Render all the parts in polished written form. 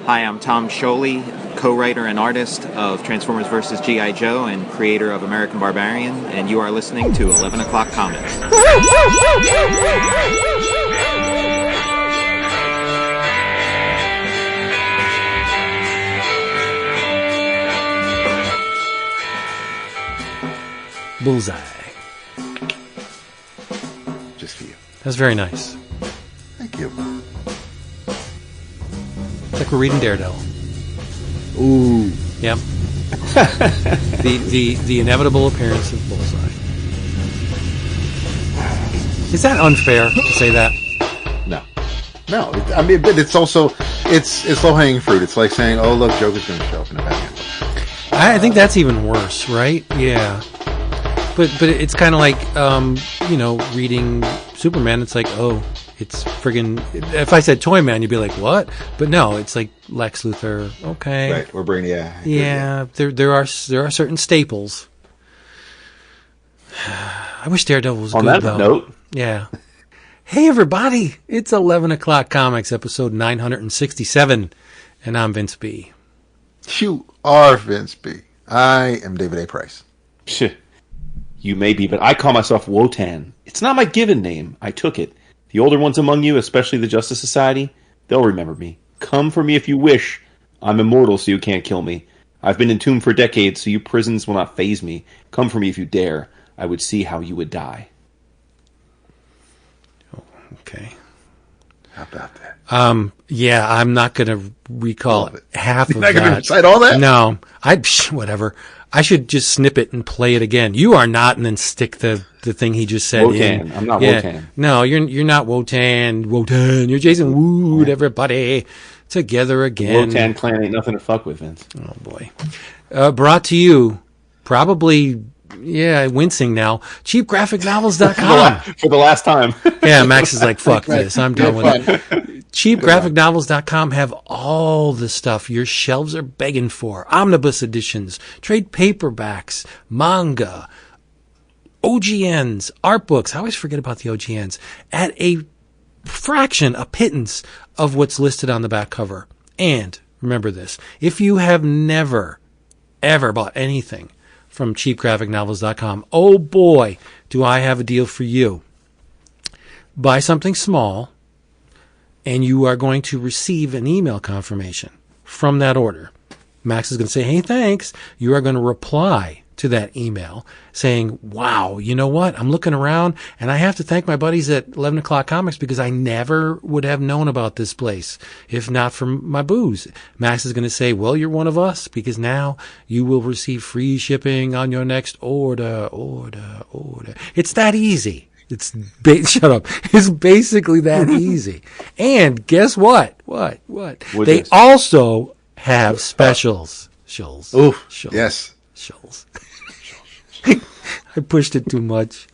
Hi, I'm Tom Scioli, co-writer and artist of Transformers vs. G.I. Joe and creator of American Barbarian, and you are listening to 11 O'Clock Comics. Bullseye. Just for you. That's very nice. Thank you. It's like we're reading Daredevil. Ooh. Yep. the inevitable appearance of Bullseye. Is that unfair to say that? No. I mean, but it's also it's low hanging fruit. It's like saying, "Oh, look, Joker's going to show up in a Batman book." I think that's even worse, right? Yeah. But it's kind of like reading Superman. It's like, oh, it's friggin'. If I said Toy Man, you'd be like, what? But no, it's like Lex Luthor. Okay, right? Or Brainiac. Yeah, there are certain staples. I wish Daredevil was on good, that though. note. Yeah. Hey everybody, it's 11 O'Clock Comics, episode 967, and I'm Vince B. You are Vince B. I am David A. Price. You may be, but I call myself Wotan. It's not my given name. I took it. The older ones among you, especially the Justice Society, they'll remember me. Come for me if you wish. I'm immortal, so you can't kill me. I've been entombed for decades, so you prisons will not faze me. Come for me if you dare. I would see how you would die. Oh, okay. How about that? Yeah, I'm not going to recall half of that. You're not going to recite all that? No. Whatever. I should just snip it and play it again. You are not, and then stick the thing he just said Wotan. in. I'm not Wotan. No, you're not Wotan. Wotan. You're Jason Wood, everybody. Together again. Wotan clan ain't nothing to fuck with, Vince. Oh, boy. Brought to you, probably, wincing now, cheapgraphicnovels.com. For the last time. Yeah, Max is like, fuck this. I'm done with it. Cheapgraphicnovels.com have all the stuff your shelves are begging for. Omnibus editions, trade paperbacks, manga, OGNs, art books. I always forget about the OGNs. At a fraction, a pittance of what's listed on the back cover. And remember this, if you have never, ever bought anything from cheapgraphicnovels.com, oh boy, do I have a deal for you. Buy something small, and you are going to receive an email confirmation from that order. Max is going to say, hey, thanks. You are going to reply to that email saying, wow, you know what? I'm looking around, and I have to thank my buddies at 11 O'Clock Comics because I never would have known about this place if not for my booze. Max is going to say, well, you're one of us because now you will receive free shipping on your next order. It's that easy. Shut up. It's basically that easy. And guess what? What? They also have specials. Shulls. Ooh, Shulls. yes. Shulls. I pushed it too much.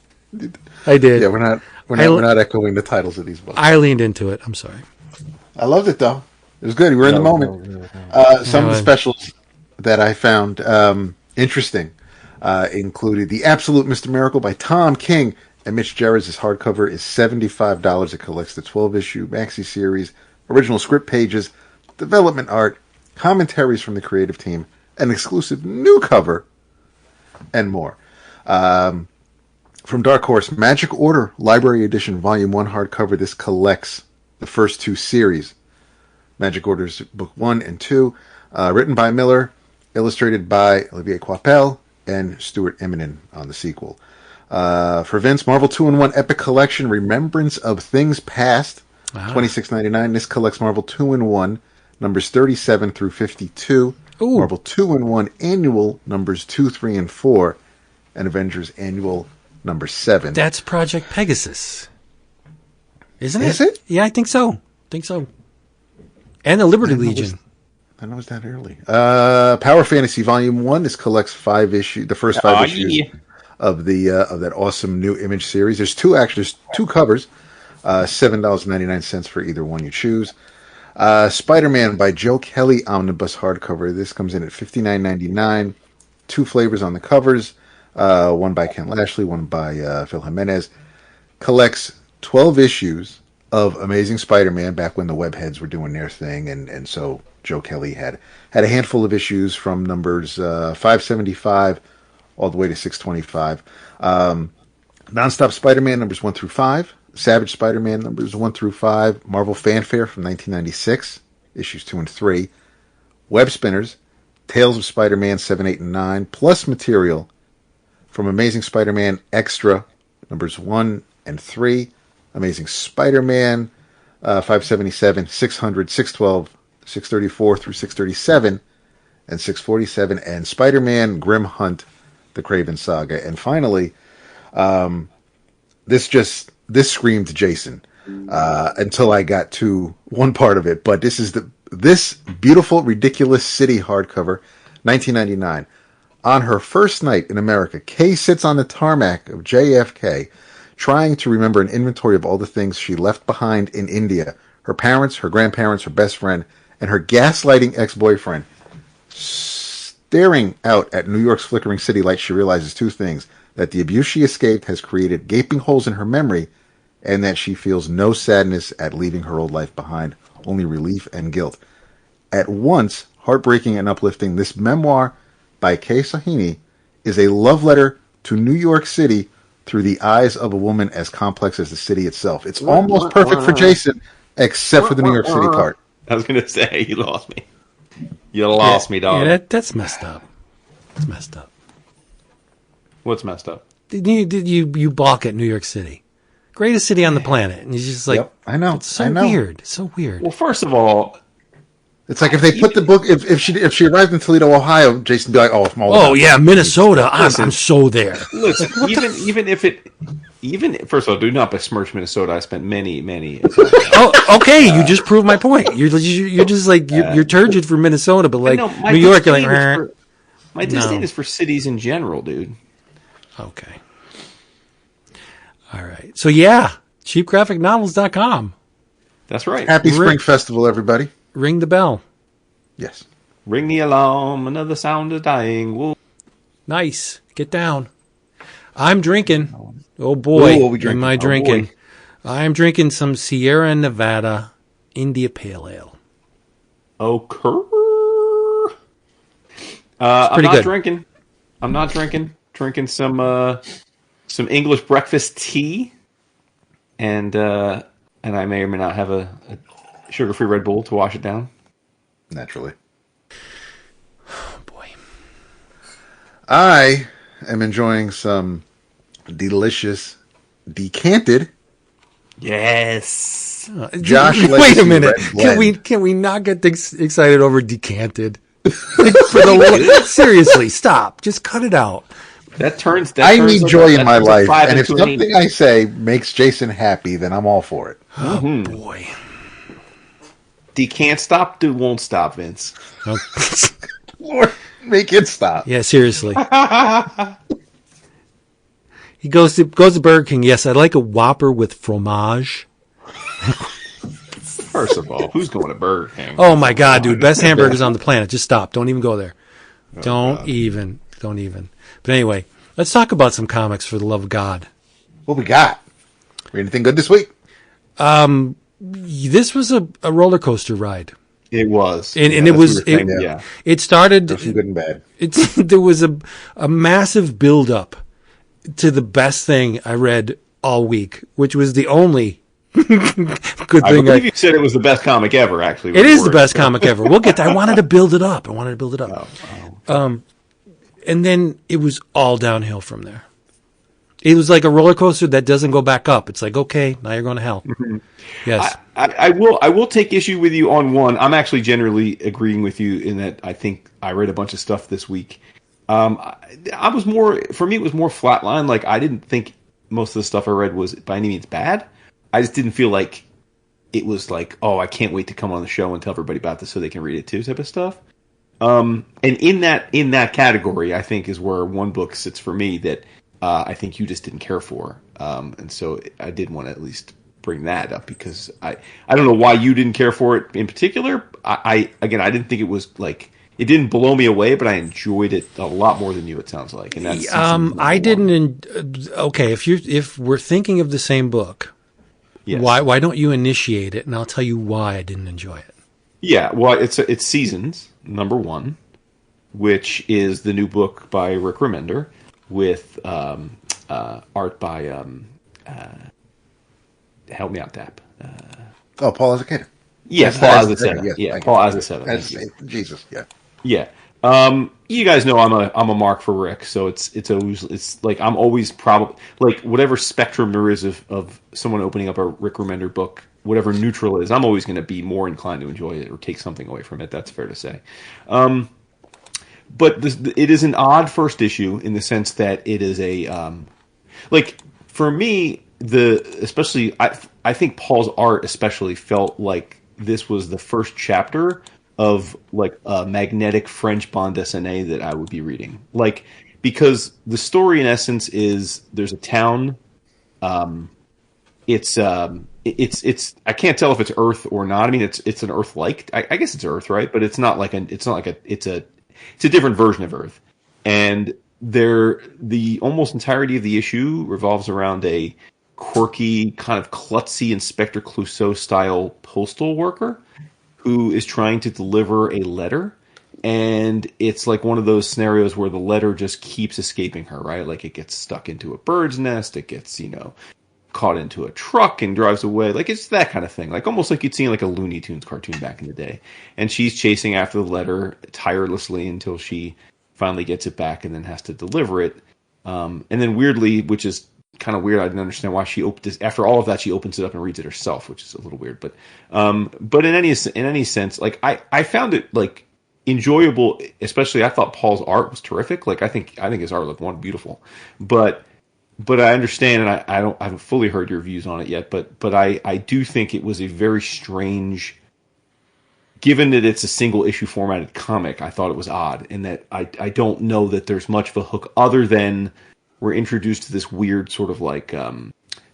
I did. Yeah, we're not echoing the titles of these books. I leaned into it. I'm sorry. I loved it though. It was good. We were in the moment. Some of the specials that I found interesting included The Absolute Mr. Miracle by Tom King and Mitch Gerads. This hardcover is $75. It collects the 12-issue maxi series, original script pages, development art, commentaries from the creative team, an exclusive new cover, and more. From Dark Horse, Magic Order Library Edition Volume 1 hardcover. This collects the first two series. Magic Order's Book 1 and 2, written by Miller, illustrated by Olivier Coipel, and Stuart Immonen on the sequel. For Vince, Marvel 2-in-1 Epic Collection, Remembrance of Things Past, $26.99. This collects Marvel 2-in-1, numbers 37 through 52. Ooh. Marvel 2-in-1 Annual, numbers 2, 3, and 4. And Avengers Annual, number 7. That's Project Pegasus. Isn't it? Is it? Yeah, I think so. And the Liberty Legion. I know it was that early. Power Fantasy Volume 1. This collects the first 5 issues of that awesome new Image series. There's two covers, $7.99 for either one you choose. Spider-Man by Joe Kelly Omnibus hardcover. This comes in at $59.99. 2 flavors on the covers. One by Ken Lashley, one by Phil Jimenez. Collects 12 issues of Amazing Spider-Man back when the webheads were doing their thing, and so Joe Kelly had a handful of issues from numbers 575 all the way to 625. Nonstop Spider-Man numbers 1 through 5, Savage Spider-Man numbers 1 through 5, Marvel Fanfare from 1996, issues 2 and 3, Web Spinners, Tales of Spider-Man 7, 8, and 9, plus material from Amazing Spider-Man Extra numbers 1 and 3, Amazing Spider-Man 577, 600, 612, 634 through 637, and 647, and Spider-Man Grim Hunt, the Kraven Saga. And finally, this screamed Jason until I got to one part of it. But this beautiful, ridiculous city hardcover, 1999. On her first night in America, Kay sits on the tarmac of JFK, trying to remember an inventory of all the things she left behind in India. Her parents, her grandparents, her best friend, and her gaslighting ex-boyfriend. Staring out at New York's flickering city lights, she realizes two things: that the abuse she escaped has created gaping holes in her memory, and that she feels no sadness at leaving her old life behind, only relief and guilt. At once heartbreaking and uplifting, this memoir by Kay Sahini is a love letter to New York City through the eyes of a woman as complex as the city itself. It's almost perfect for Jason, except for the New York City part. I was going to say, you lost me. You lost me, dog. Yeah, that's messed up. It's messed up. What's messed up? Did you balk at New York City? Greatest city on the planet. And he's just like, yep, I know. It's so weird. It's so weird. Well, first of all, it's like if they put the book, if she arrived in Toledo, Ohio, Jason would be like, oh, from all oh yeah, Minnesota. I'm so there. Listen, even first of all, do not besmirch Minnesota. I spent many. Oh, okay. You just proved my point. You're just like you're turgid for Minnesota, but like New York, you're like, my disdain is for cities in general, dude. Okay. All right. So yeah, cheapgraphicnovels.com. That's right. Happy Spring Festival, everybody. Ring the bell. Yes. Ring the alarm. Another sound is dying. Whoa. Nice. Get down. I'm drinking. Oh boy. Ooh, what we drinking? Am I drinking? Boy. I'm drinking some Sierra Nevada India Pale Ale. Okay. I'm not drinking. I'm not drinking. Drinking some English breakfast tea, and I may or may not have a sugar-free Red Bull to wash it down. Naturally. Oh boy. I am enjoying some delicious decanted. Yes. Josh, wait a minute. Can we not get excited over decanted? Seriously, stop. Just cut it out. I need joy in my life, and if something I say makes Jason happy, then I'm all for it. Oh boy. Can't stop, dude won't stop, Vince. Lord, make it stop. Yeah, seriously. He goes to Burger King. Yes, I'd like a Whopper with fromage. First of all, who's going to Burger King? Oh my God, dude! Best hamburgers on the planet. Just stop. Don't even go there. Don't even. But anyway, let's talk about some comics for the love of God. What we got? Anything good this week? This was a roller coaster ride. It was, and it was. It started. There's some good and bad. There was a massive build up to the best thing I read all week, which was the only good thing. I believe you said it was the best comic ever. Actually, it is the best comic ever. We'll get there. I wanted to build it up. And then it was all downhill from there. It was like a roller coaster that doesn't go back up. It's like, okay, now you're going to hell. Mm-hmm. Yes. I will take issue with you on one. I'm actually generally agreeing with you in that I think I read a bunch of stuff this week. I was more, for me, it was more flatline. Like, I didn't think most of the stuff I read was by any means bad. I just didn't feel like it was like, oh, I can't wait to come on the show and tell everybody about this so they can read it too, type of stuff. And in that category, I think is where one book sits for me that I think you just didn't care for. And so I did want to at least bring that up because I don't know why you didn't care for it in particular. I didn't think it was like, it didn't blow me away, but I enjoyed it a lot more than you, it sounds like. And that's I didn't. Okay, if we're thinking of the same book, Yes. Why don't you initiate it, and I'll tell you why I didn't enjoy it. Yeah, well, it's Seasons #1, which is the new book by Rick Remender with art by help me out, Dap. Paul Azaceta. Yeah, Paul Azaceta. Yeah, Paul Azaceta. Jesus, yeah. Yeah. You guys know I'm a mark for Rick, so it's like I'm always probably like whatever spectrum there is of someone opening up a Rick Remender book, whatever neutral it is, I'm always going to be more inclined to enjoy it or take something away from it. That's fair to say. But it is an odd first issue in the sense that it is a like for me especially I think Paul's art especially felt like this was the first chapter of like a magnetic French bande dessinée that I would be reading. Like, because the story in essence is there's a town. It's I can't tell if it's Earth or not. I mean, it's an Earth-like. I guess it's Earth, right? But it's a different version of Earth. And the almost entirety of the issue revolves around a quirky, kind of klutzy Inspector Clouseau style postal worker who is trying to deliver a letter, and it's like one of those scenarios where the letter just keeps escaping her, right? Like it gets stuck into a bird's nest, it gets, caught into a truck and drives away. Like it's that kind of thing. Like almost like you'd seen like a Looney Tunes cartoon back in the day. And she's chasing after the letter tirelessly until she finally gets it back and then has to deliver it. And then weirdly, which is kind of weird. I didn't understand why she opened this. After all of that, she opens it up and reads it herself, which is a little weird. But in any sense, like I found it like enjoyable. Especially, I thought Paul's art was terrific. Like I think his art looked beautiful. But I understand, and I haven't fully heard your views on it yet. But I do think it was a very strange. Given that it's a single issue formatted comic, I thought it was odd, in that I don't know that there's much of a hook other than we're introduced to this weird sort of like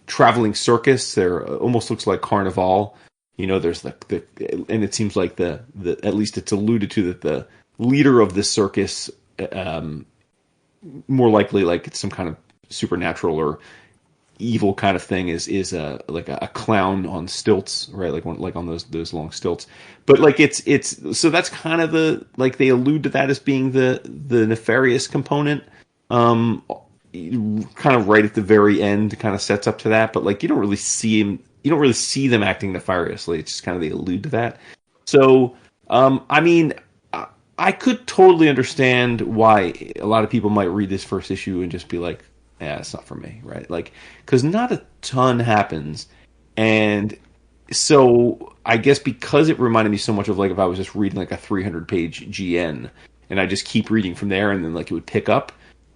traveling circus. There almost looks like Carnival. There's and it seems like the at least it's alluded to that the leader of this circus, more likely like it's some kind of supernatural or evil kind of thing, is like a clown on stilts, right? Like on those long stilts. But like it's so that's kind of they allude to that as being the nefarious component. Kind of right at the very end kind of sets up to that, but like you don't really see them acting nefariously. It's just kind of they allude to that. So I mean, I could totally understand why a lot of people might read this first issue and just be like, yeah, it's not for me, right? Like, because not a ton happens, and so I guess because it reminded me so much of like if I was just reading like a 300-page GN and I just keep reading from there and then like it would pick up.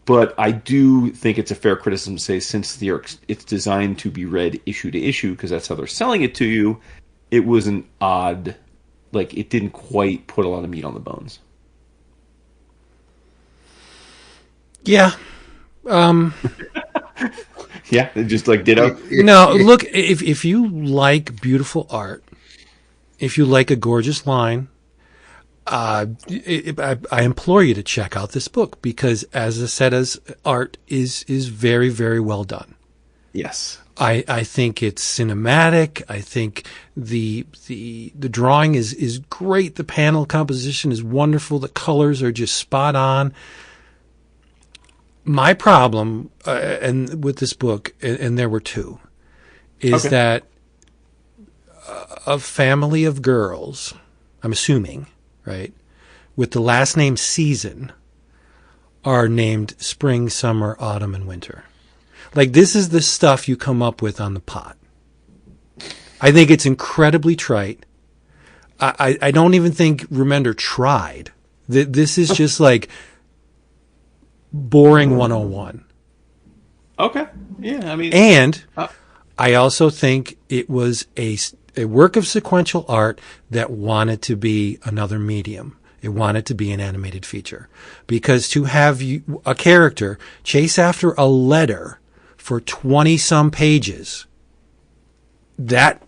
But I do think it's a fair criticism to say, since it's designed to be read issue to issue, because that's how they're selling it to you, it was an odd, like it didn't quite put a lot of meat on the bones. Yeah. Yeah, just like ditto. No, look, if you like beautiful art, if you like a gorgeous line, I implore you to check out this book, because as Aceta's art is very, very well done. Yes. I think it's cinematic. I think the drawing is great. The panel composition is wonderful. The colors are just spot on. My problem and with this book, and there were two, is that a family of girls, I'm assuming, right, with the last name Season, are named Spring, Summer, Autumn, and Winter. Like, this is the stuff you come up with on the pot. I think it's incredibly trite. I don't even think Remender tried. This is just like boring 101. Okay. Yeah, I mean... And I also think it was a work of sequential art that wanted to be another medium. It wanted to be an animated feature. Because to have a character chase after a letter for 20-some pages, that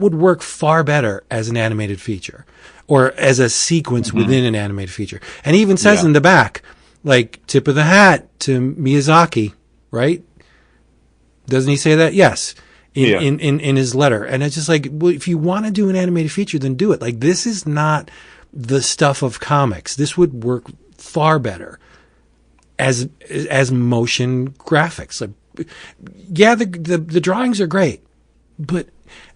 would work far better as an animated feature, or as a sequence within an animated feature. And he even says in the back, like, tip of the hat to Miyazaki, right? Doesn't he say that? Yes. in his letter. And it's just like, well, if you want to do an animated feature, then do it. Like, this is not the stuff of comics. This would work far better as motion graphics. Like, yeah, the drawings are great, but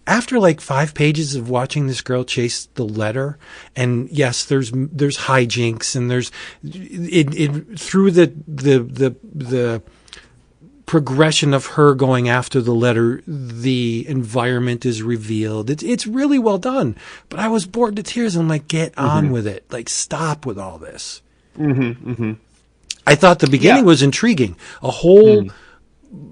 after like 5 pages of watching this girl chase the letter, and yes, there's hijinks, and there's it through the progression of her going after the letter, the environment is revealed. It's really well done, but I was bored to tears. I'm like, get on with it. Like, stop with all this. I thought the beginning was intriguing. A whole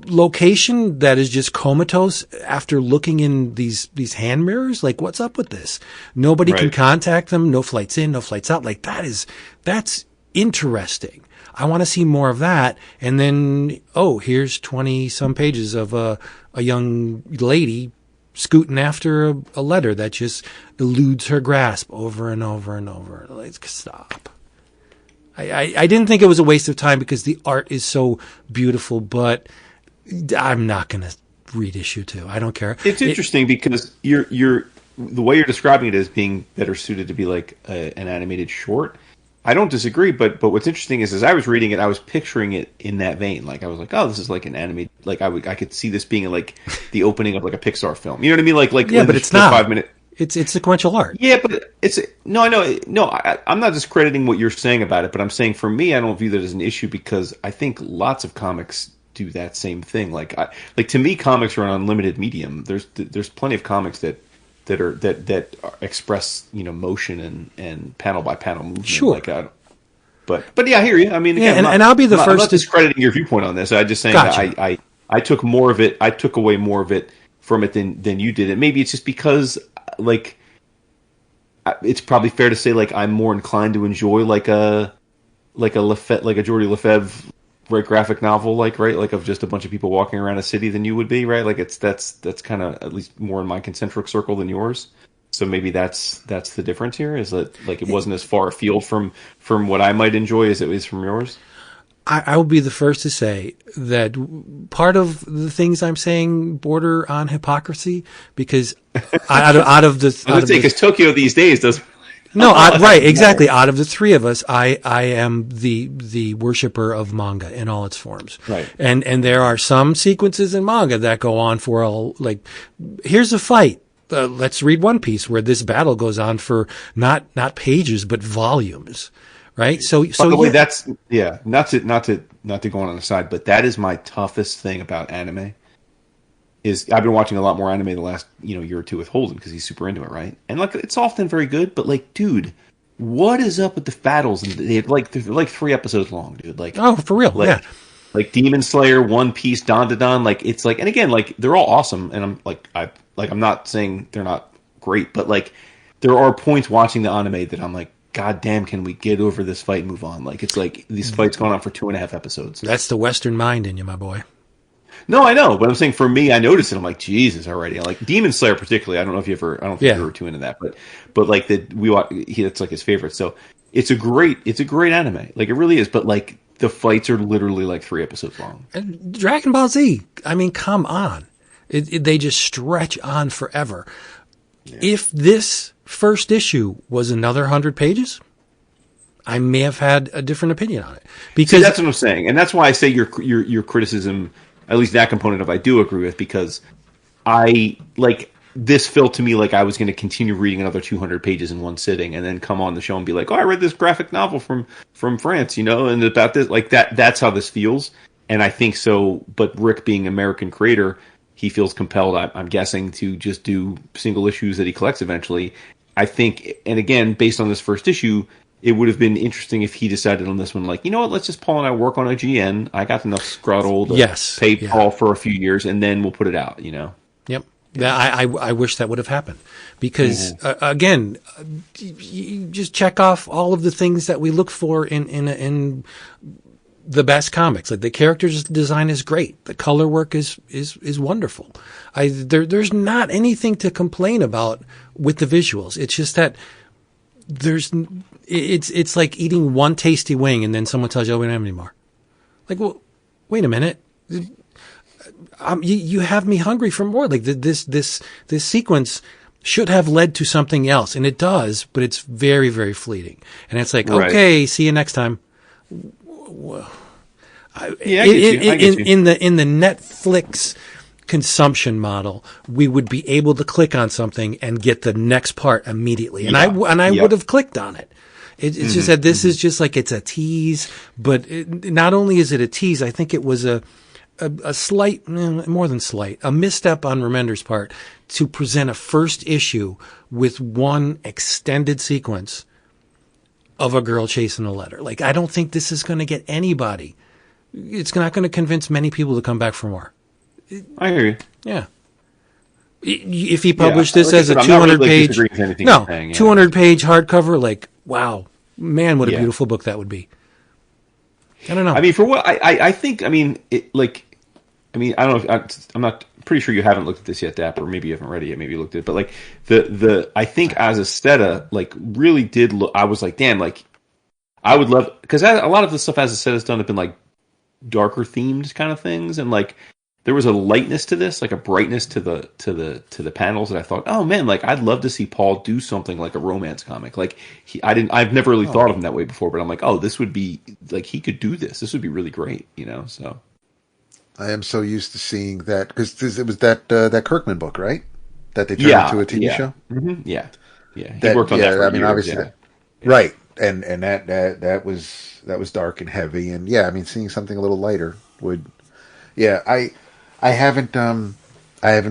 location that is just comatose after looking in these hand mirrors. Like, what's up with this? Nobody can contact them. No flights in, no flights out. Like, that's interesting. I want to see more of that. And then, here's 20 some pages of a young lady scooting after a letter that just eludes her grasp over and over and over. Like, stop. I didn't think it was a waste of time because the art is so beautiful, but I'm not going to read issue 2. I don't care. It's interesting because you're the way you're describing it as being better suited to be like an animated short. I don't disagree, but what's interesting is as I was reading it, I was picturing it in that vein. Like, I was like, oh, this is like an animated. Like, I could see this being like the opening of like a Pixar film. You know what I mean? Like yeah, but it's not 5 minute. It's sequential art. Yeah, but I know. I'm not discrediting what you're saying about it, but I'm saying for me, I don't view that as an issue because I think lots of comics do that same thing. Like to me, comics are an unlimited medium. There's plenty of comics that express motion and panel by panel movement. Sure. Like but yeah, I hear you. I mean, again, and I'll be the first. I'm not discrediting your viewpoint on this. I'm just saying gotcha. that I took more of it. I took away more of it from it than you did. And maybe it's just because like it's probably fair to say like I'm more inclined to enjoy like a Jordi Lefebvre graphic novel, like of just a bunch of people walking around a city than you would be, right? Like that's kind of at least more in my concentric circle than yours. So maybe that's the difference here, is that like it wasn't as far afield from what I might enjoy as it is from yours. I will be the first to say that part of the things I'm saying border on hypocrisy because out of the I would say because Tokyo these days doesn't. No, right, exactly. Out of the three of us, I am the worshiper of manga in all its forms. Right. And there are some sequences in manga that go on for here's a fight. Let's read One Piece where this battle goes on for not pages but volumes. Right. So by the way, that's not to go on the side, but that is my toughest thing about anime. Is I've been watching a lot more anime the last year or two with Holden because he's super into it, right? And like it's often very good, but like, dude, what is up with the battles? And they're like 3 episodes long, dude. Like, oh, for real, like, yeah. Like Demon Slayer, One Piece, Don, like it's like, and again, like they're all awesome, and I'm not saying they're not great, but like there are points watching the anime that I'm like, God damn, can we get over this fight and move on? Like it's like these fights going on for 2.5 episodes. That's the Western mind in you, my boy. No, I know, but I'm saying for me, I noticed it. I'm like, Jesus, already. Like Demon Slayer, particularly. I don't know if you were too into that, but like that's like his favorite. So it's a great anime. Like it really is. But like the fights are literally like 3 episodes long. And Dragon Ball Z. I mean, come on, they just stretch on forever. Yeah. If this first issue was another 100 pages, I may have had a different opinion on it. Because that's what I'm saying, and that's why I say your criticism. At least that component of I do agree with, because I like this felt to me like I was going to continue reading another 200 pages in one sitting and then come on the show and be like, oh, I read this graphic novel from France, and about this, like that's how this feels. And I think so. But Rick, being an American creator, he feels compelled, I'm guessing, to just do single issues that he collects eventually. I think, and again, based on this first issue, it would have been interesting if he decided on this one, like, you know what, let's just Paul and I work on a GN. I got enough scroll to pay Paul for a few years, and then we'll put it out, Yep. Yeah. I wish that would have happened. Because, again, you just check off all of the things that we look for in the best comics. Like, the characters design is great. The color work is wonderful. There's not anything to complain about with the visuals. It's just that it's like eating one tasty wing and then someone tells you, oh, we don't have any more. Like, well, wait a minute. you have me hungry for more. Like this sequence should have led to something else, and it does, but it's very, very fleeting. And it's like, Right. okay, see you next time. I get you. In the Netflix consumption model, we would be able to click on something and get the next part immediately, and I would have clicked on it. It's just that this is just like it's a tease, but not only is it a tease, I think it was a slight, more than slight, a misstep on Remender's part to present a first issue with one extended sequence of a girl chasing a letter. Like, I don't think this is going to get anybody. It's not going to convince many people to come back for more. I hear you. Yeah. If he published this like I as said, a I'm not really, 200-page, disagreeing with anything you're saying, 200-page hardcover, like, wow, man, what a beautiful book that would be. I don't know. I mean, for what I think, I mean, I don't know. I'm not pretty sure you haven't looked at this yet, Dap, or maybe you haven't read it yet. Maybe you looked at it, but like I think as Aestheta, like really did look. I was like, damn, like I would love, because a lot of the stuff as Aestheta's done have been like darker themed kind of things, and like there was a lightness to this, like a brightness to the panels that I thought, oh man, like I'd love to see Paul do something like a romance comic. Like I've never really thought of him that way before, but I'm like, oh, this would be like he could do this. This would be really great, you know. So. I am so used to seeing that because it was that Kirkman book, right? That they turned into a TV show. Mm-hmm. Yeah. He worked on that. For I mean, years, obviously, right? And that was dark and heavy, and I mean, seeing something a little lighter would. Yeah, I haven't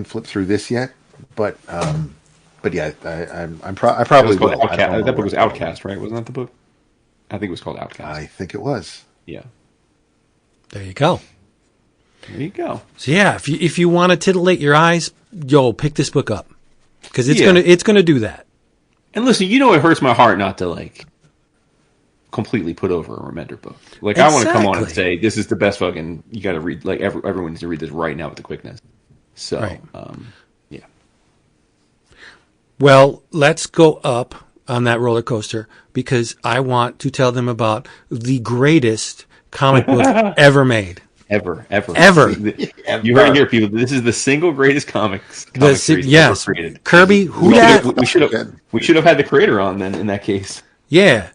flipped through this yet, but yeah, I probably will. That book was Outcast, right? Wasn't that the book? I think it was called Outcast. I think it was. Yeah. There you go. There you go. So yeah, if you want to titillate your eyes, pick this book up because it's gonna do that. And listen, you know it hurts my heart not to like completely put over a Remender book. Like I want to come on and say this is the best fucking. You got to read. Like everyone needs to read this right now with the quickness. So right. Yeah. Well, let's go up on that roller coaster because I want to tell them about the greatest comic book ever made. Ever. You heard it here, people. This is the single greatest comic series ever created. Kirby, who we should have had the creator on then in that case. Yeah.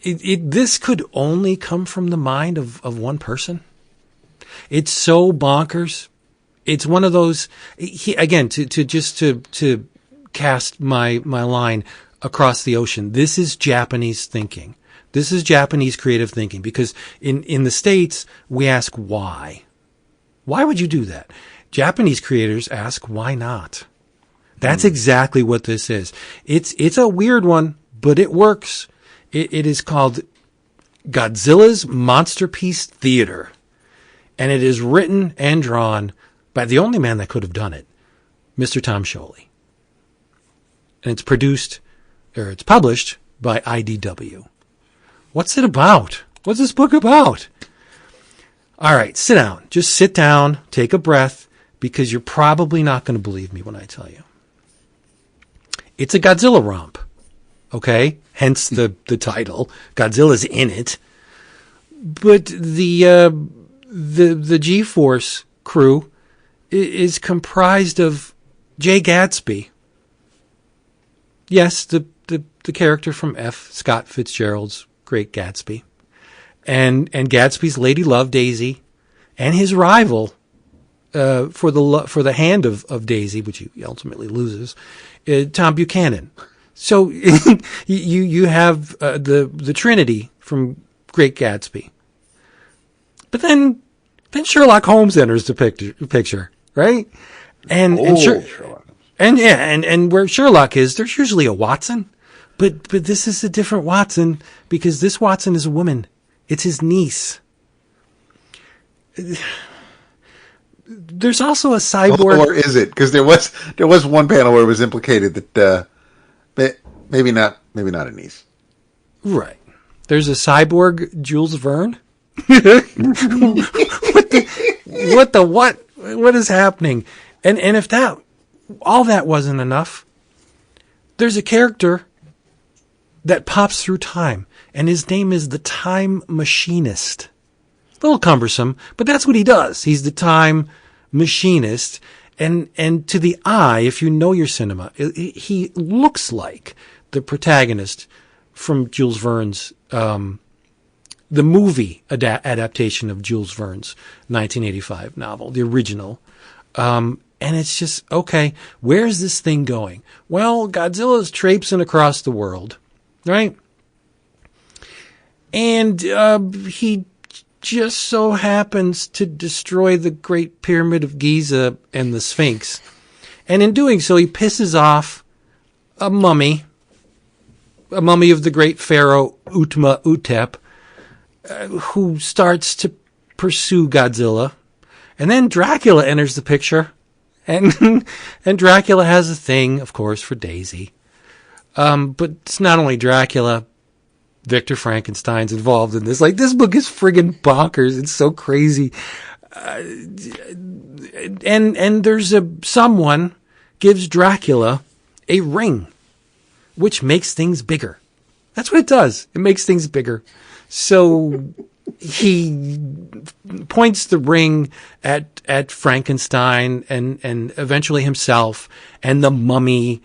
This could only come from the mind of one person. It's so bonkers. It's one of those, to cast my line across the ocean. This is Japanese thinking. This is Japanese creative thinking because in the States, we ask why. Why would you do that? Japanese creators ask why not. That's exactly what this is. It's a weird one, but it works. It is called Godzilla's Monsterpiece Theater. And it is written and drawn by the only man that could have done it, Mr. Tom Scioli. And it's published by IDW. What's it about? What's this book about? All right, sit down. Just sit down, take a breath, because you're probably not going to believe me when I tell you. It's a Godzilla romp, okay? Hence the title. Godzilla's in it. But the G-Force crew is comprised of Jay Gatsby. Yes, the character from F. Scott Fitzgerald's Great Gatsby, and Gatsby's lady love Daisy, and his rival for the hand of Daisy, which he ultimately loses, Tom Buchanan. So you have the Trinity from Great Gatsby, but then Sherlock Holmes enters the picture, right? And where Sherlock is, there's usually a Watson. But this is a different Watson because this Watson is a woman. It's his niece. There's also a cyborg. Or is it? Because there was one panel where it was implicated that maybe not a niece. Right. There's a cyborg Jules Verne. What is happening? And if all that wasn't enough, there's a character that pops through time, and his name is the Time Machinist. A little cumbersome, but that's what he does. He's the time machinist. And to the eye, if you know your cinema, he looks like the protagonist from Jules Verne's, the movie adaptation of Jules Verne's 1985 novel, the original. And it's just, okay, where's this thing going? Well, Godzilla's traipsing across the world, right? And he just so happens to destroy the Great Pyramid of Giza and the Sphinx. And in doing so, he pisses off a mummy of the great pharaoh Utep, who starts to pursue Godzilla. And then Dracula enters the picture. And Dracula has a thing, of course, for Daisy. But it's not only Dracula. Victor Frankenstein's involved in this. Like, this book is friggin' bonkers. It's so crazy. And there's someone gives Dracula a ring, which makes things bigger. That's what it does. It makes things bigger. So he points the ring at Frankenstein and eventually himself and the mummy.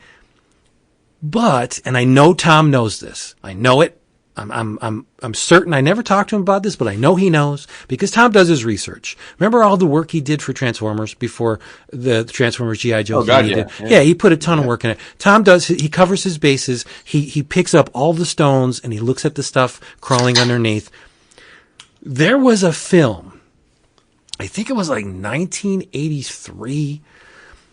But, and I know Tom knows this. I know it. I'm certain. I never talked to him about this, but I know he knows because Tom does his research. Remember all the work he did for Transformers before the Transformers G.I. Joe? Oh God, yeah. Yeah, he put a ton of work in it. Tom does. He covers his bases. He picks up all the stones and he looks at the stuff crawling underneath. There was a film. I think it was like 1983.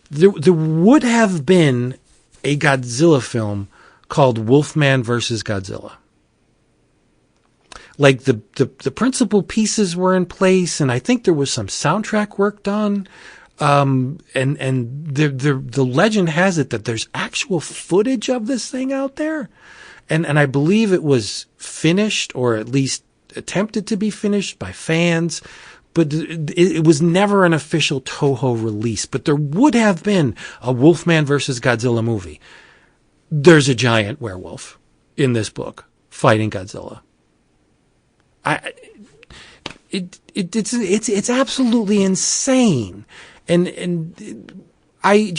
There would have been a Godzilla film called Wolfman versus Godzilla. Like the principal pieces were in place, and I think there was some soundtrack work done. And the legend has it that there's actual footage of this thing out there, and I believe it was finished or at least attempted to be finished by fans, but it was never an official Toho release. But there would have been a Wolfman versus Godzilla movie. There's a giant werewolf in this book fighting Godzilla. It's absolutely insane. And I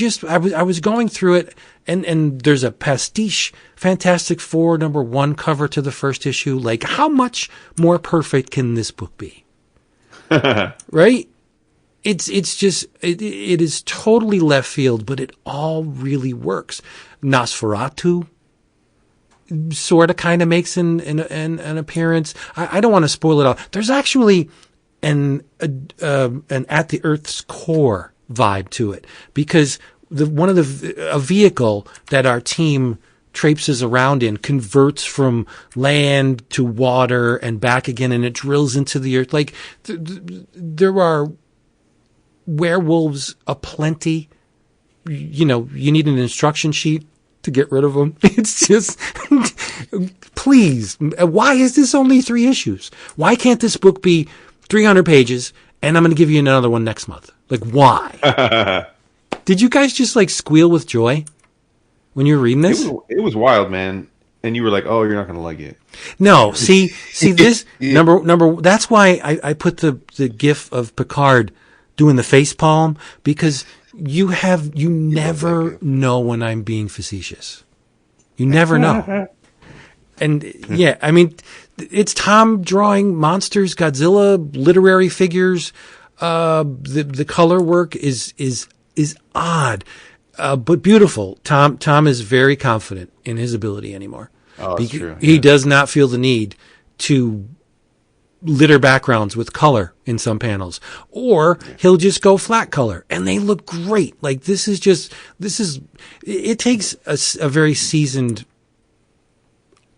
was going through it and there's a pastiche Fantastic Four #1 cover to the first issue. Like, how much more perfect can this book be? Right? It's just, it is totally left field, but it all really works. Nosferatu sort of kind of makes an appearance. I don't want to spoil it all. There's actually an at the Earth's core vibe to it, because a vehicle that our team traipses around in converts from land to water and back again, and it drills into the earth. Like there are werewolves aplenty. You know, you need an instruction sheet to get rid of them. It's just, please, why is this only 3 issues? Why can't this book be 300 pages and I'm going to give you another one next month? Like, why? Did you guys just like squeal with joy when you were reading this? It was wild, man. And you were like, oh, you're not going to like it. No, see this number. That's why I put the gif of Picard doing the face palm, because you never know when I'm being facetious. You never know. And yeah, I mean, it's Tom drawing monsters, Godzilla, literary figures. The color work is odd, but beautiful. Tom is very confident in his ability anymore. Oh, that's true. He does not feel the need to litter backgrounds with color in some panels, or he'll just go flat color and they look great. Like it takes a very seasoned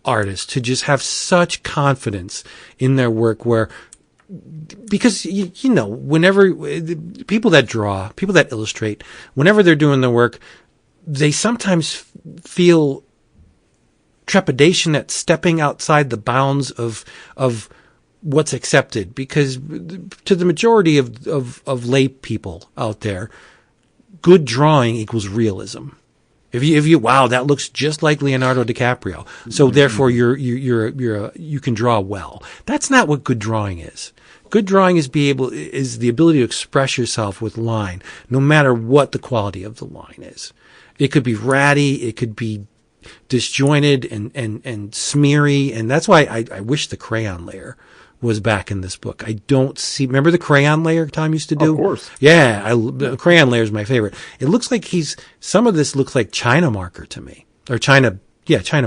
artist to just have such confidence in their work, because you know, whenever people that draw, people that illustrate, whenever they're doing their work, they sometimes feel trepidation at stepping outside the bounds of what's accepted, because to the majority of lay people out there, good drawing equals realism. If you wow, that looks just like Leonardo DiCaprio, so therefore you can draw well. That's not what good drawing is. Good drawing is the ability to express yourself with line, no matter what the quality of the line is. It could be ratty, it could be disjointed and smeary, and that's why I wish the crayon layer was back in this book. I don't see. Remember the crayon layer Tom used to do? Of course. Yeah, the crayon layer is my favorite. It looks like some of this looks like China marker to me, or China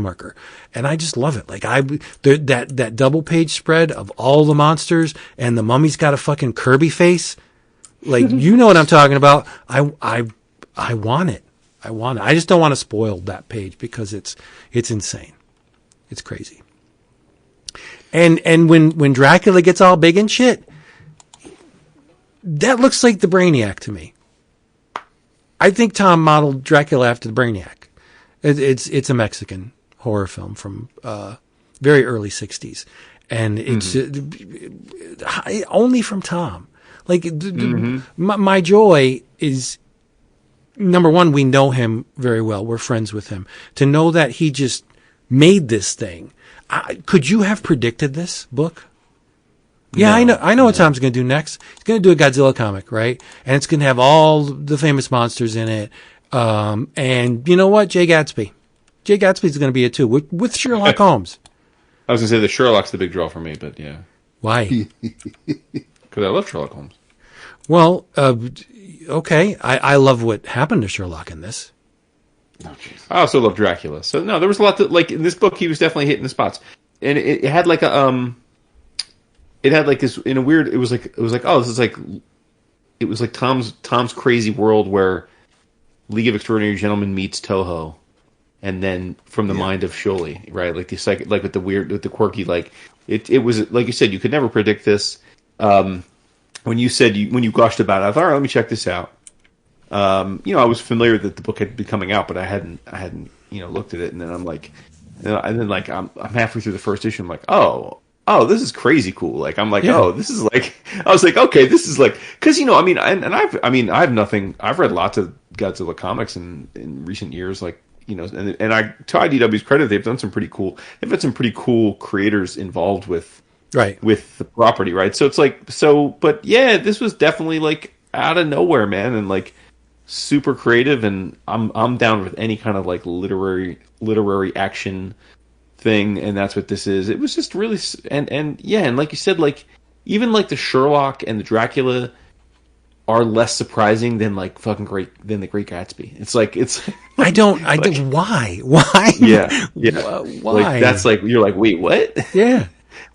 marker, and I just love it. Like that double page spread of all the monsters, and the mummy's got a fucking Kirby face. Like you know what I'm talking about. I want it. I want it. I just don't want to spoil that page because it's insane. It's crazy. And when Dracula gets all big and shit, that looks like the Brainiac to me. I think Tom modeled Dracula after the Brainiac. It's a Mexican horror film from very early 60s. And it's only from Tom. Like, my joy is, number one, we know him very well. We're friends with him. To know that he just made this thing. Could you have predicted this book? Yeah, no, I know what Tom's going to do next. He's going to do a Godzilla comic, right? And it's going to have all the famous monsters in it. And you know what? Jay Gatsby's going to be it too, with Sherlock Holmes. I was going to say the Sherlock's the big draw for me, but yeah. Why? Because I love Sherlock Holmes. Well, okay. I love what happened to Sherlock in this. Oh, I also love Dracula. So no, there was a lot that, like, in this book, he was definitely hitting the spots, and it had like it had like this in a weird. It was like oh, this is like, it was like Tom's crazy world where League of Extraordinary Gentlemen meets Toho, and then from the mind of Scioli, right? Like with the quirky, like it was like you said, you could never predict this. When you gushed about it, I thought, all right, let me check this out. I was familiar that the book had been coming out, but I hadn't, looked at it. And then I'm like, I'm halfway through the first issue. I'm like, oh, this is crazy cool. Like, I'm like, oh, this is like, I was like, okay, this is like, cause I've read lots of Godzilla comics in recent years, like, and to IDW's credit, they've had some pretty cool creators involved with the property. Right. So it's like, but yeah, this was definitely like out of nowhere, man. And like, super creative, and I'm down with any kind of like literary action thing, and that's what this is. It was just really and like you said, like even like the Sherlock and the Dracula are less surprising than like the Great Gatsby. It's like I don't why yeah why, like that's like you're like, wait, what? Yeah.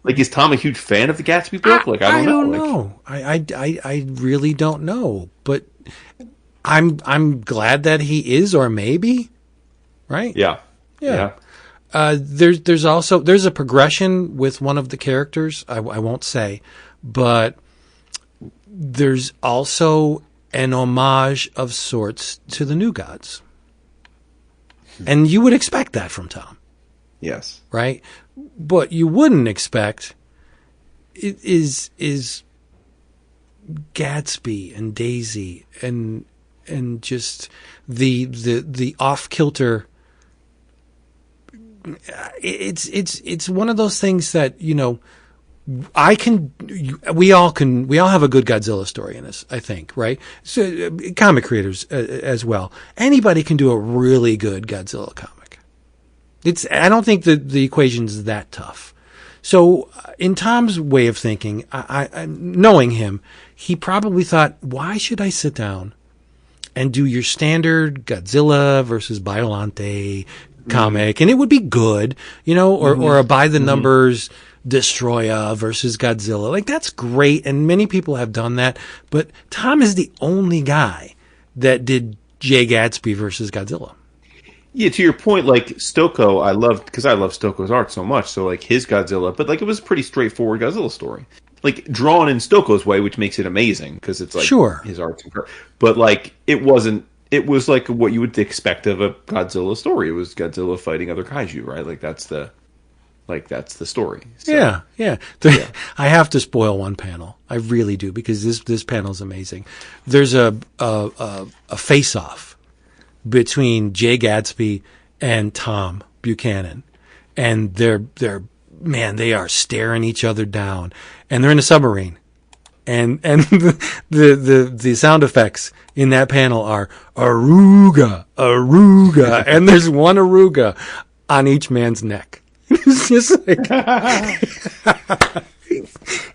Like, is Tom a huge fan of the Gatsby book? Like I don't know. I really don't know, but I'm glad that he is, or maybe, right? Yeah. There's a progression with one of the characters. I won't say, but there's also an homage of sorts to the New Gods, and you would expect that from Tom. Yes. Right, but you wouldn't expect is Gatsby and Daisy and just the off kilter. It's one of those things that, we all have a good Godzilla story in us, I think, right? So comic creators as well. Anybody can do a really good Godzilla comic. I don't think the equation's that tough. So in Tom's way of thinking, I knowing him, he probably thought, why should I sit down and do your standard Godzilla versus Biollante comic, and it would be good, or a by the numbers Destroya versus Godzilla. Like, that's great, and many people have done that, but Tom is the only guy that did Jay Gatsby versus Godzilla. Yeah, to your point, like Stocco, I love Stocco's art so much. So like his Godzilla, but like it was a pretty straightforward Godzilla story, like drawn in Stocco's way, which makes it amazing because it's like his art's incredible. But like it wasn't. It was like what you would expect of a Godzilla story. It was Godzilla fighting other kaiju, right? Like that's the story. So, yeah. I have to spoil one panel. I really do, because this panel is amazing. There's a face-off between Jay Gatsby and Tom Buchanan, and they are staring each other down, and they're in a submarine, and the sound effects in that panel are Aruga, and there's one Aruga on each man's neck. It's just like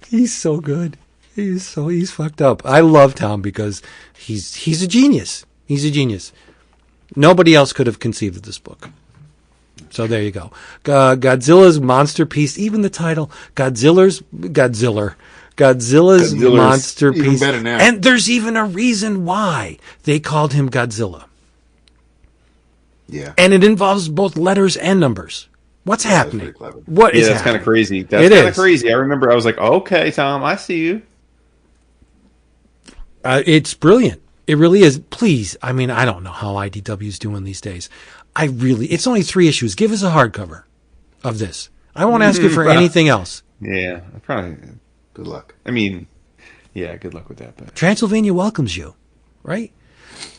he's so good. He's fucked up. I love Tom because he's a genius. He's a genius. Nobody else could have conceived of this book. So there you go. Godzilla's Monsterpiece. Even the title, Godzilla's Monsterpiece. Even better now. And there's even a reason why they called him Godzilla. Yeah. And it involves both letters and numbers. What's happening? What is that's happening? kind of crazy. That's kind of crazy. I remember I was like, okay, Tom, I see you. It's brilliant. It really is. Please, I mean, I don't know how IDW's doing these days. It's only 3 issues. Give us a hardcover of this. I won't ask you for anything else. Yeah, probably. Good luck. I mean, yeah, good luck with that. But Transylvania welcomes you, right?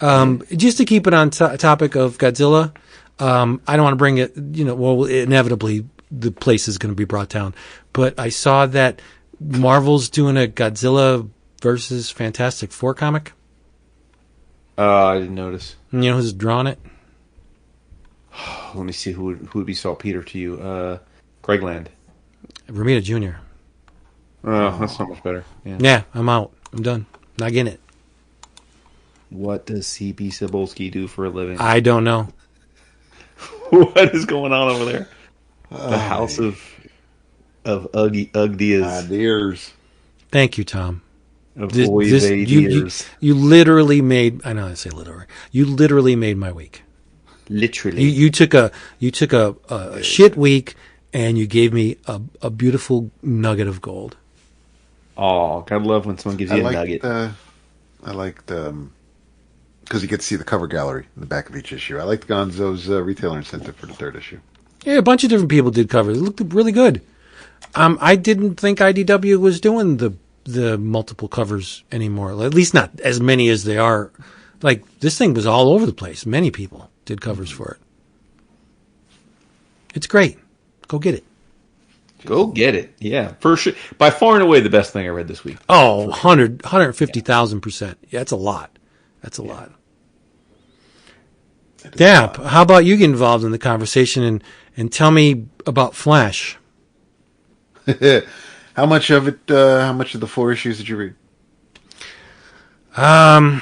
Just to keep it on topic of Godzilla, I don't want to bring it, inevitably the place is going to be brought down. But I saw that Marvel's doing a Godzilla versus Fantastic Four comic. I didn't notice. You know who's drawn it? Let me see who would be saltpeter to you. Craig Land. Romita Jr. Oh, that's so much better. Yeah, I'm out. I'm done. Not getting it. What does C.B. Cebulski do for a living? I don't know. What is going on over there? The house of Ugdias. Ideas. Thank you, Tom. You You literally made. I know I say literally. You literally made my week. Literally. You took a shit week and you gave me a beautiful nugget of gold. Oh, God love when someone gives you a nugget. I liked because you get to see the cover gallery in the back of each issue. I liked Gonzo's retailer incentive for the 3rd issue. Yeah, a bunch of different people did covers. It looked really good. I didn't think IDW was doing the multiple covers anymore. At least not as many as they are. Like, this thing was all over the place. Many people did covers for it. It's great. Go get it. Go get it. Yeah, for sure. By far and away the best thing I read this week. Oh, 150,000%. Yeah, that's a lot. That's a lot. Dap, how about you get involved in the conversation and tell me about Flash? How much of it? How much of the 4 issues did you read? The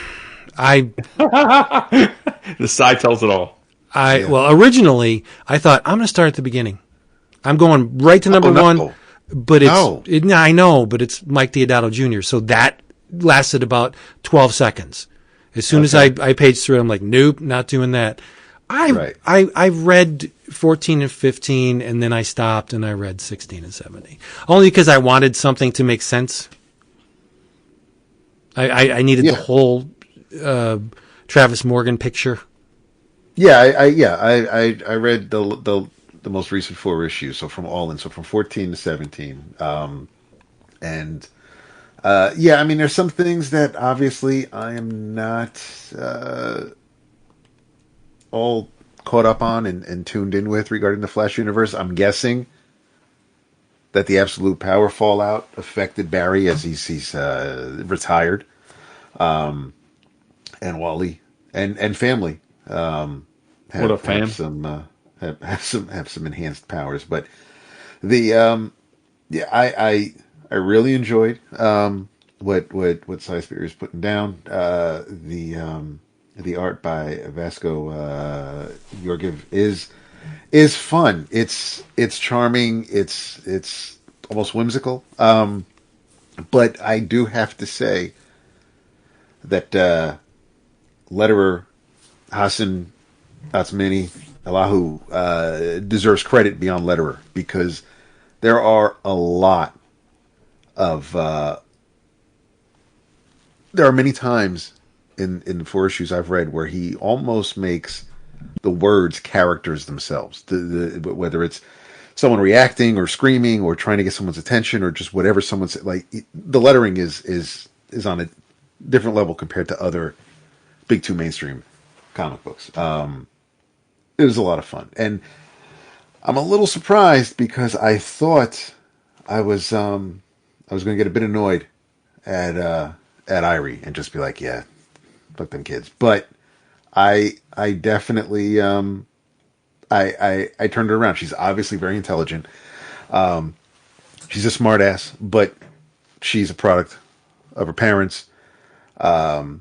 side tells it all. Well, originally I thought I'm going to start at the beginning. I'm going right to number 1, but I know, but it's Mike Deodato Jr. So that lasted about 12 seconds. As soon as I paged through it, I'm like, nope, not doing that. I read 14 and 15, and then I stopped and I read 16 and 17. Only because I wanted something to make sense. I needed the whole Travis Morgan picture. Yeah, I read the most recent 4 issues, so from 14 to 17. I mean, there's some things that obviously I am not all caught up on and tuned in with regarding the Flash universe. I'm guessing that the absolute power fallout affected Barry as he's retired, and Wally and family. What up, fam? Have some enhanced powers, but I really enjoyed what Cy Spear is putting down. The art by Vasco Georgiev is fun. It's charming. It's almost whimsical. But I do have to say that letterer Hassan Atsmani Allahu deserves credit beyond letterer, because there are a lot of there are many times in the 4 issues I've read where he almost makes the words characters themselves. Whether it's someone reacting or screaming or trying to get someone's attention or just whatever someone's like, the lettering is on a different level compared to other big 2 mainstream comic books. It was a lot of fun, and I'm a little surprised because I thought I was going to get a bit annoyed at Irie and just be like, yeah, fuck them kids. But I definitely I turned her around. She's obviously very intelligent. She's a smart ass, but she's a product of her parents, and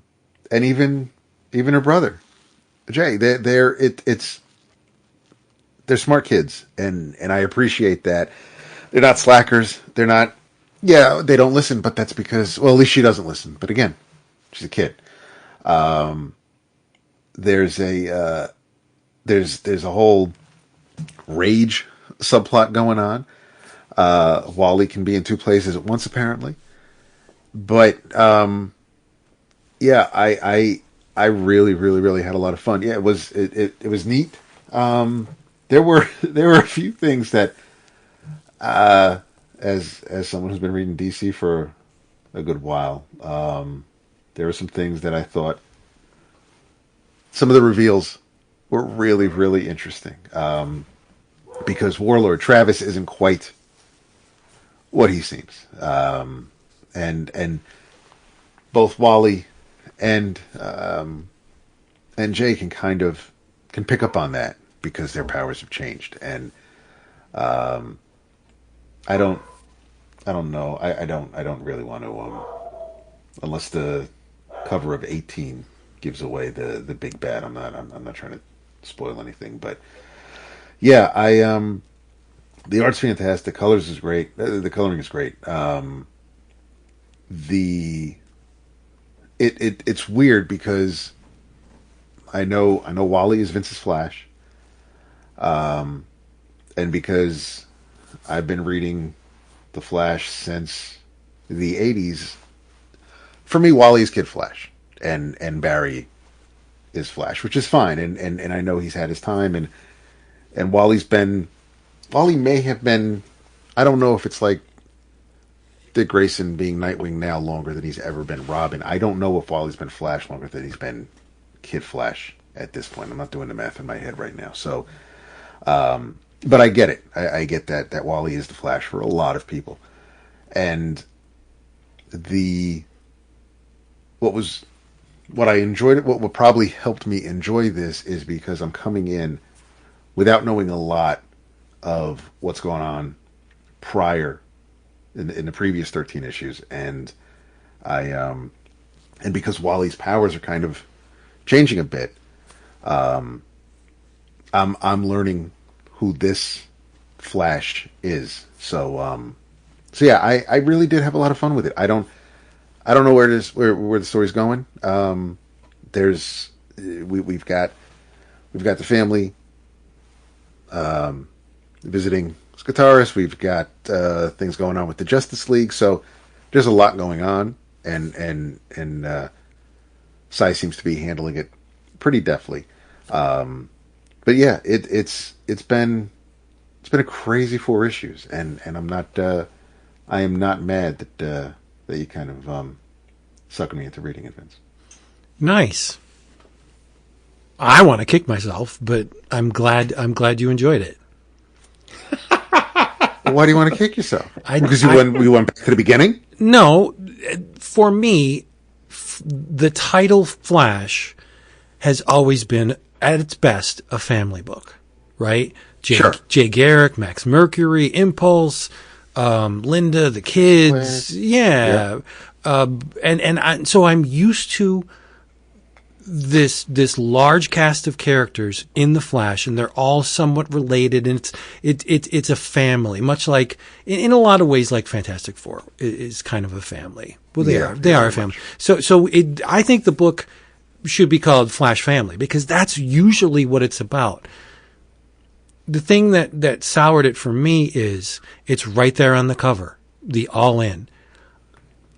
even her brother, Jay. They're smart kids, and I appreciate that. They're not slackers. They're not. Yeah, they don't listen, but that's because, well, at least she doesn't listen. But again, she's a kid. There's a whole rage subplot going on. Wally can be in two places at once, apparently. But yeah, I really, really, really had a lot of fun. Yeah, it was neat. There were a few things that, as someone who's been reading DC for a good while, there were some things that I thought, some of the reveals were really, really interesting. Because Warlord Travis isn't quite what he seems. And both Wally and Jay can pick up on that because their powers have changed. And I don't know. I don't really want to, unless the cover of 18 gives away the big bad. I'm not trying to spoil anything, but yeah, the art's fantastic. Colors is great. The coloring is great. It's weird because I know Wally is Vince's Flash, and because I've been reading the Flash since the 80s. For me, Wally is Kid Flash, and Barry is Flash, which is fine. And I know he's had his time, and Wally may have been, I don't know if it's like Dick Grayson being Nightwing now longer than he's ever been Robin. I don't know if Wally's been Flash longer than he's been Kid Flash at this point. I'm not doing the math in my head right now. So, but I get it. I get that Wally is the Flash for a lot of people. And what I enjoyed, what probably helped me enjoy this is because I'm coming in without knowing a lot of what's going on prior in the previous 13 issues, and and because Wally's powers are kind of changing a bit, I'm learning who this Flash is. So yeah, I really did have a lot of fun with it. I don't know where the story's going. We've got the family visiting Skataris. We've got things going on with the Justice League. So there's a lot going on, and Sai seems to be handling it pretty deftly. But yeah, it's been a crazy 4 issues, and I am not mad that you kind of suckered me into reading it, Vince. Nice. I want to kick myself, but I'm glad you enjoyed it. Why do you want to kick yourself? Because you went back to the beginning? No, for me, the title Flash has always been, at its best, a family book, right? Sure. Jay Garrick, Max Mercury, Impulse, Linda, the kids, yeah. So I'm used to this large cast of characters in the Flash, and they're all somewhat related, and it's a family, much like in a lot of ways, like Fantastic Four is kind of a family. Well, they are a family. So I think the book should be called Flash Family, because that's usually what it's about. The thing that soured it for me is it's right there on the cover, the all in.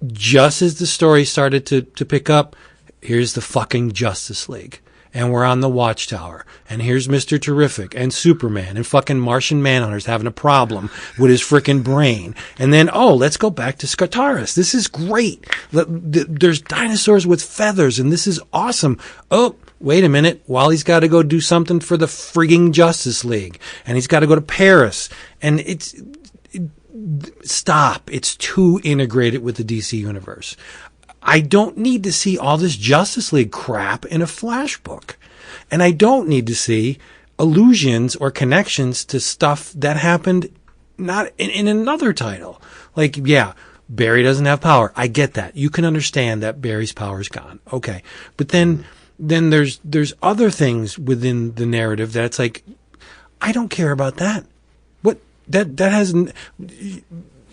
Just as the story started to pick up, here's the fucking Justice League, and we're on the Watchtower, and here's Mr. Terrific and Superman, and fucking Martian Manhunter's having a problem with his frickin' brain. And then, let's go back to Skataris. This is great. There's dinosaurs with feathers, and this is awesome. Oh, wait a minute. Wally's got to go do something for the frigging Justice League, and he's got to go to Paris. And Stop. It's too integrated with the DC universe. I don't need to see all this Justice League crap in a Flash book. And I don't need to see allusions or connections to stuff that happened not in another title. Like, yeah, Barry doesn't have power. I get that. You can understand that Barry's power's gone. Okay. But then there's other things within the narrative that's like, I don't care about that. What that hasn't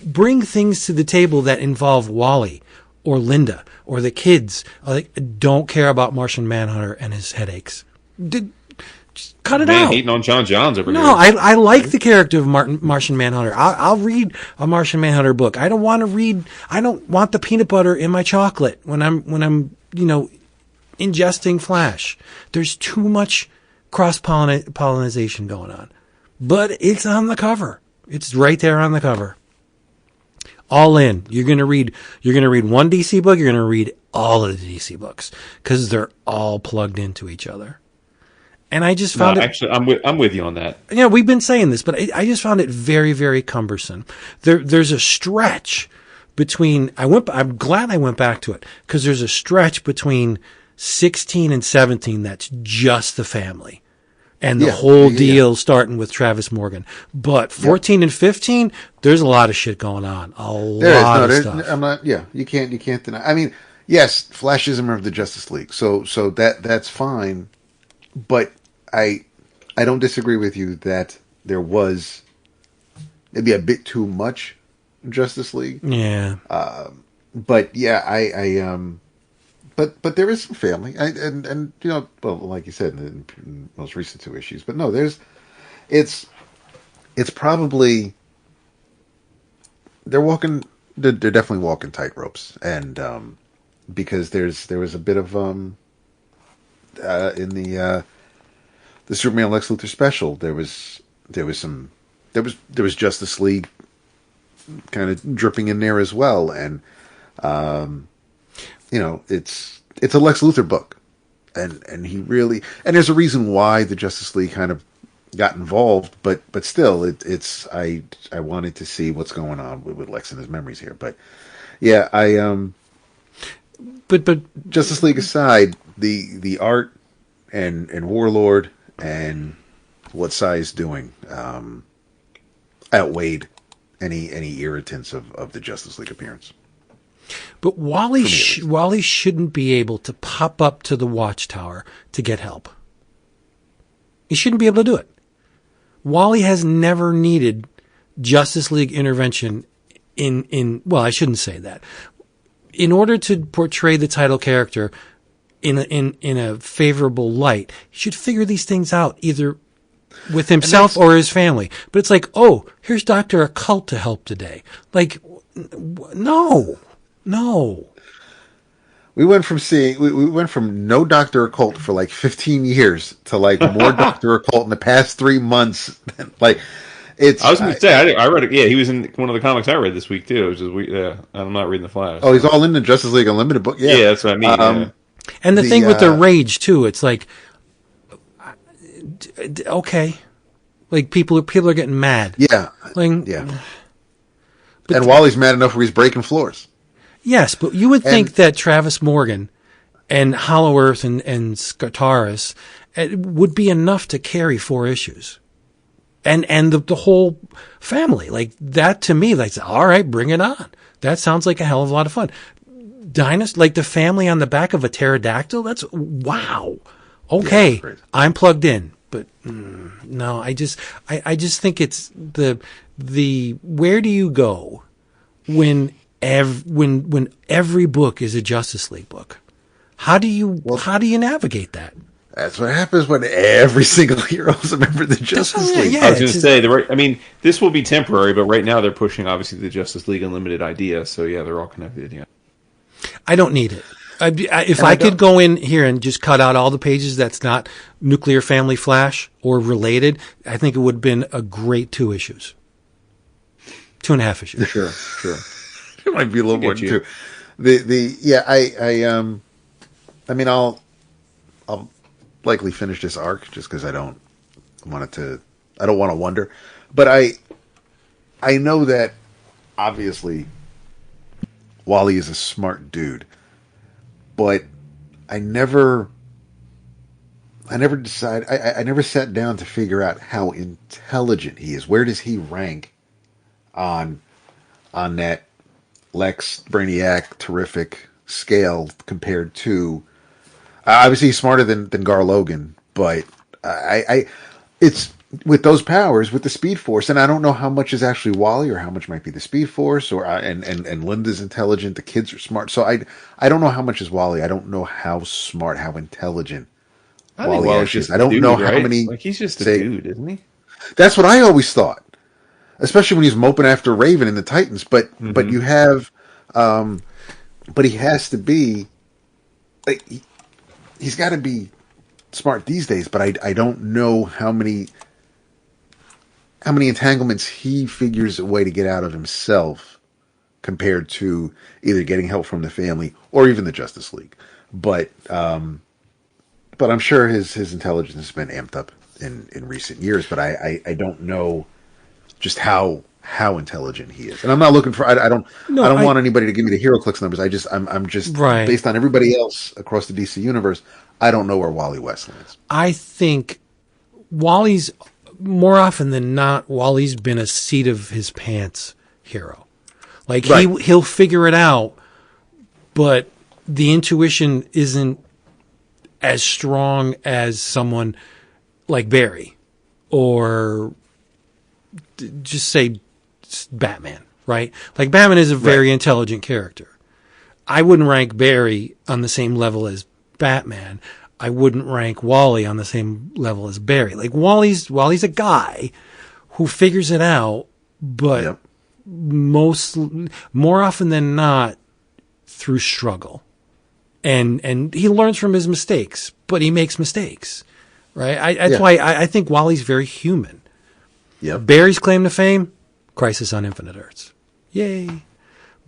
bring things to the table that involve Wally or Linda or the kids. Like, don't care about Martian Manhunter and his headaches. Just cut it out. Hating on John Johns over here. No, I like the character of Martian Manhunter. I'll read a Martian Manhunter book. I don't want the peanut butter in my chocolate when I'm ingesting Flash. There's too much cross-pollination going on. But it's on the cover. It's right there on the cover. All in. You're going to read one DC book, you're going to read all of the DC books because they're all plugged into each other. And I just found actually, I'm with you on that. Yeah, we've been saying this, but I just found it very, very cumbersome. There's a stretch between. I'm glad I went back to it because there's a stretch between 16 and 17 that's just the family, and the whole deal starting with Travis Morgan. But 14 and 15, there's a lot of shit going on. A lot of stuff. I'm not. Yeah, you can't deny. I mean, yes, Flash is a member of the Justice League, so that's fine. But I don't disagree with you that there was maybe a bit too much Justice League. Yeah. But yeah, but there is some family, and well, like you said, in the most recent two issues. But no, it's probably they're definitely walking tightropes, and because there was a bit of in the Superman Lex Luthor Special, there was Justice League kind of dripping in there as well, and it's a Lex Luthor book, and he really, and there's a reason why the Justice League kind of got involved, but still, I wanted to see what's going on with Lex and his memories here, but yeah, but Justice League aside, the art and Warlord and what Sai's doing outweighed any irritants of the Justice League appearance. But Wally shouldn't be able to pop up to the Watchtower to get help. He shouldn't be able to do it. Wally has never needed Justice League intervention well, I shouldn't say that. In order to portray the title character in a favorable light, he should figure these things out either with himself or his family. But it's like, oh, here's Dr. Occult to help today. Like, no. We went from no Dr. Occult for like 15 years to like more Dr. Occult in the past 3 months. Like, I was going to say, I read it. Yeah, he was in one of the comics I read this week too. It was just I'm not reading the Flash. Oh, he's all in the Justice League Unlimited book. Yeah, that's what I mean. Yeah. And the thing with the rage too, it's like, okay, like people are getting mad. Yeah, like, yeah. And Wally's mad enough where he's breaking floors. Yes, but you would think that Travis Morgan and Hollow Earth and Scartaris would be enough to carry 4 issues. And the whole family, like that to me, like, all right, bring it on. That sounds like a hell of a lot of fun. Dynasty, like the family on the back of a pterodactyl, that's wow. Okay, yeah, I'm plugged in. But no, I just think it's the where do you go when every book is a Justice League book? How do you navigate that? That's what happens when every single hero is a member of the Justice League. Yeah, I was going to say, this will be temporary, but right now they're pushing, obviously, the Justice League Unlimited idea, so yeah, they're all connected, yeah. I don't need it. If I could go in here and just cut out all the pages that's not Nuclear Family Flash or related, I think it would have been a great 2 issues. 2.5 issues. Sure. It might be a little more than 2. I'll likely finish this arc just because I don't want to wonder. But I know that obviously Wally is a smart dude, but I never I never sat down to figure out how intelligent he is. Where does he rank on that Lex Brainiac terrific scale compared to obviously he's smarter than Gar Logan, but it's with those powers with the Speed Force, and I don't know how much is actually Wally or how much might be the Speed Force, or and Linda's intelligent, the kids are smart, so I don't know how much is Wally. I don't know how smart, how intelligent I think Wally's just is. I don't dude, know right? how many. Like he's just a dude, isn't he? That's what I always thought, especially when he's moping after Raven and the Titans. But you have, but he has to be. Like, he's got to be smart these days. But I don't know how many entanglements he figures a way to get out of himself compared to either getting help from the family or even the Justice League. But I'm sure his intelligence has been amped up in recent years. But I don't know just how intelligent he is. And I'm not looking for. I don't want anybody to give me the HeroClix numbers. I'm just right. Based on everybody else across the DC universe. I don't know where Wally West lands. I think Wally's more often than not. Wally's been a seat of his pants hero. Like he'll figure it out, but the intuition isn't as strong as someone like Barry or just say Batman, right? Like Batman is a very intelligent character. I wouldn't rank Barry on the same level as Batman. I wouldn't rank Wally on the same level as Barry. Like Wally's a guy who figures it out, but more often than not through struggle. And he learns from his mistakes, but he makes mistakes, right? That's why I think Wally's very human. Yep. Barry's claim to fame, Crisis on Infinite Earths. Yay.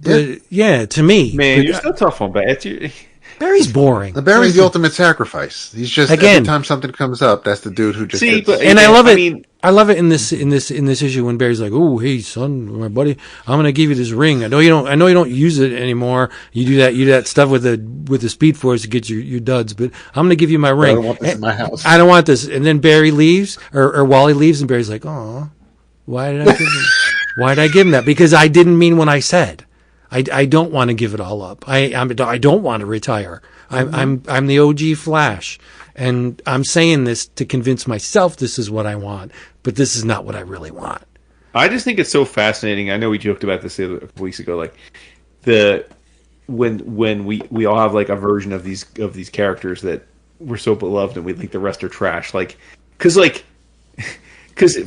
But to me. Man, you're so tough on Barry. Barry's boring. Barry's the ultimate sacrifice. He's just every time something comes up, that's the dude who just gets... I love it. I love it in this issue when Barry's like, "Oh, hey son, my buddy, I'm gonna give you this ring. I know you don't use it anymore. You do that stuff with the Speed Force to get your duds, but I'm gonna give you my ring. I don't want this in my house. I don't want this." And then Barry leaves, or Wally leaves, and Barry's like, "Oh, why did I give him that? Because I didn't mean when I said. I don't want to give it all up. I don't want to retire. I'm the OG Flash, and I'm saying this to convince myself this is what I want, but this is not what I really want." I just think it's so fascinating. I know we joked about this a couple weeks ago, like when we all have like a version of these characters that we're so beloved and we think the rest are trash. Like, because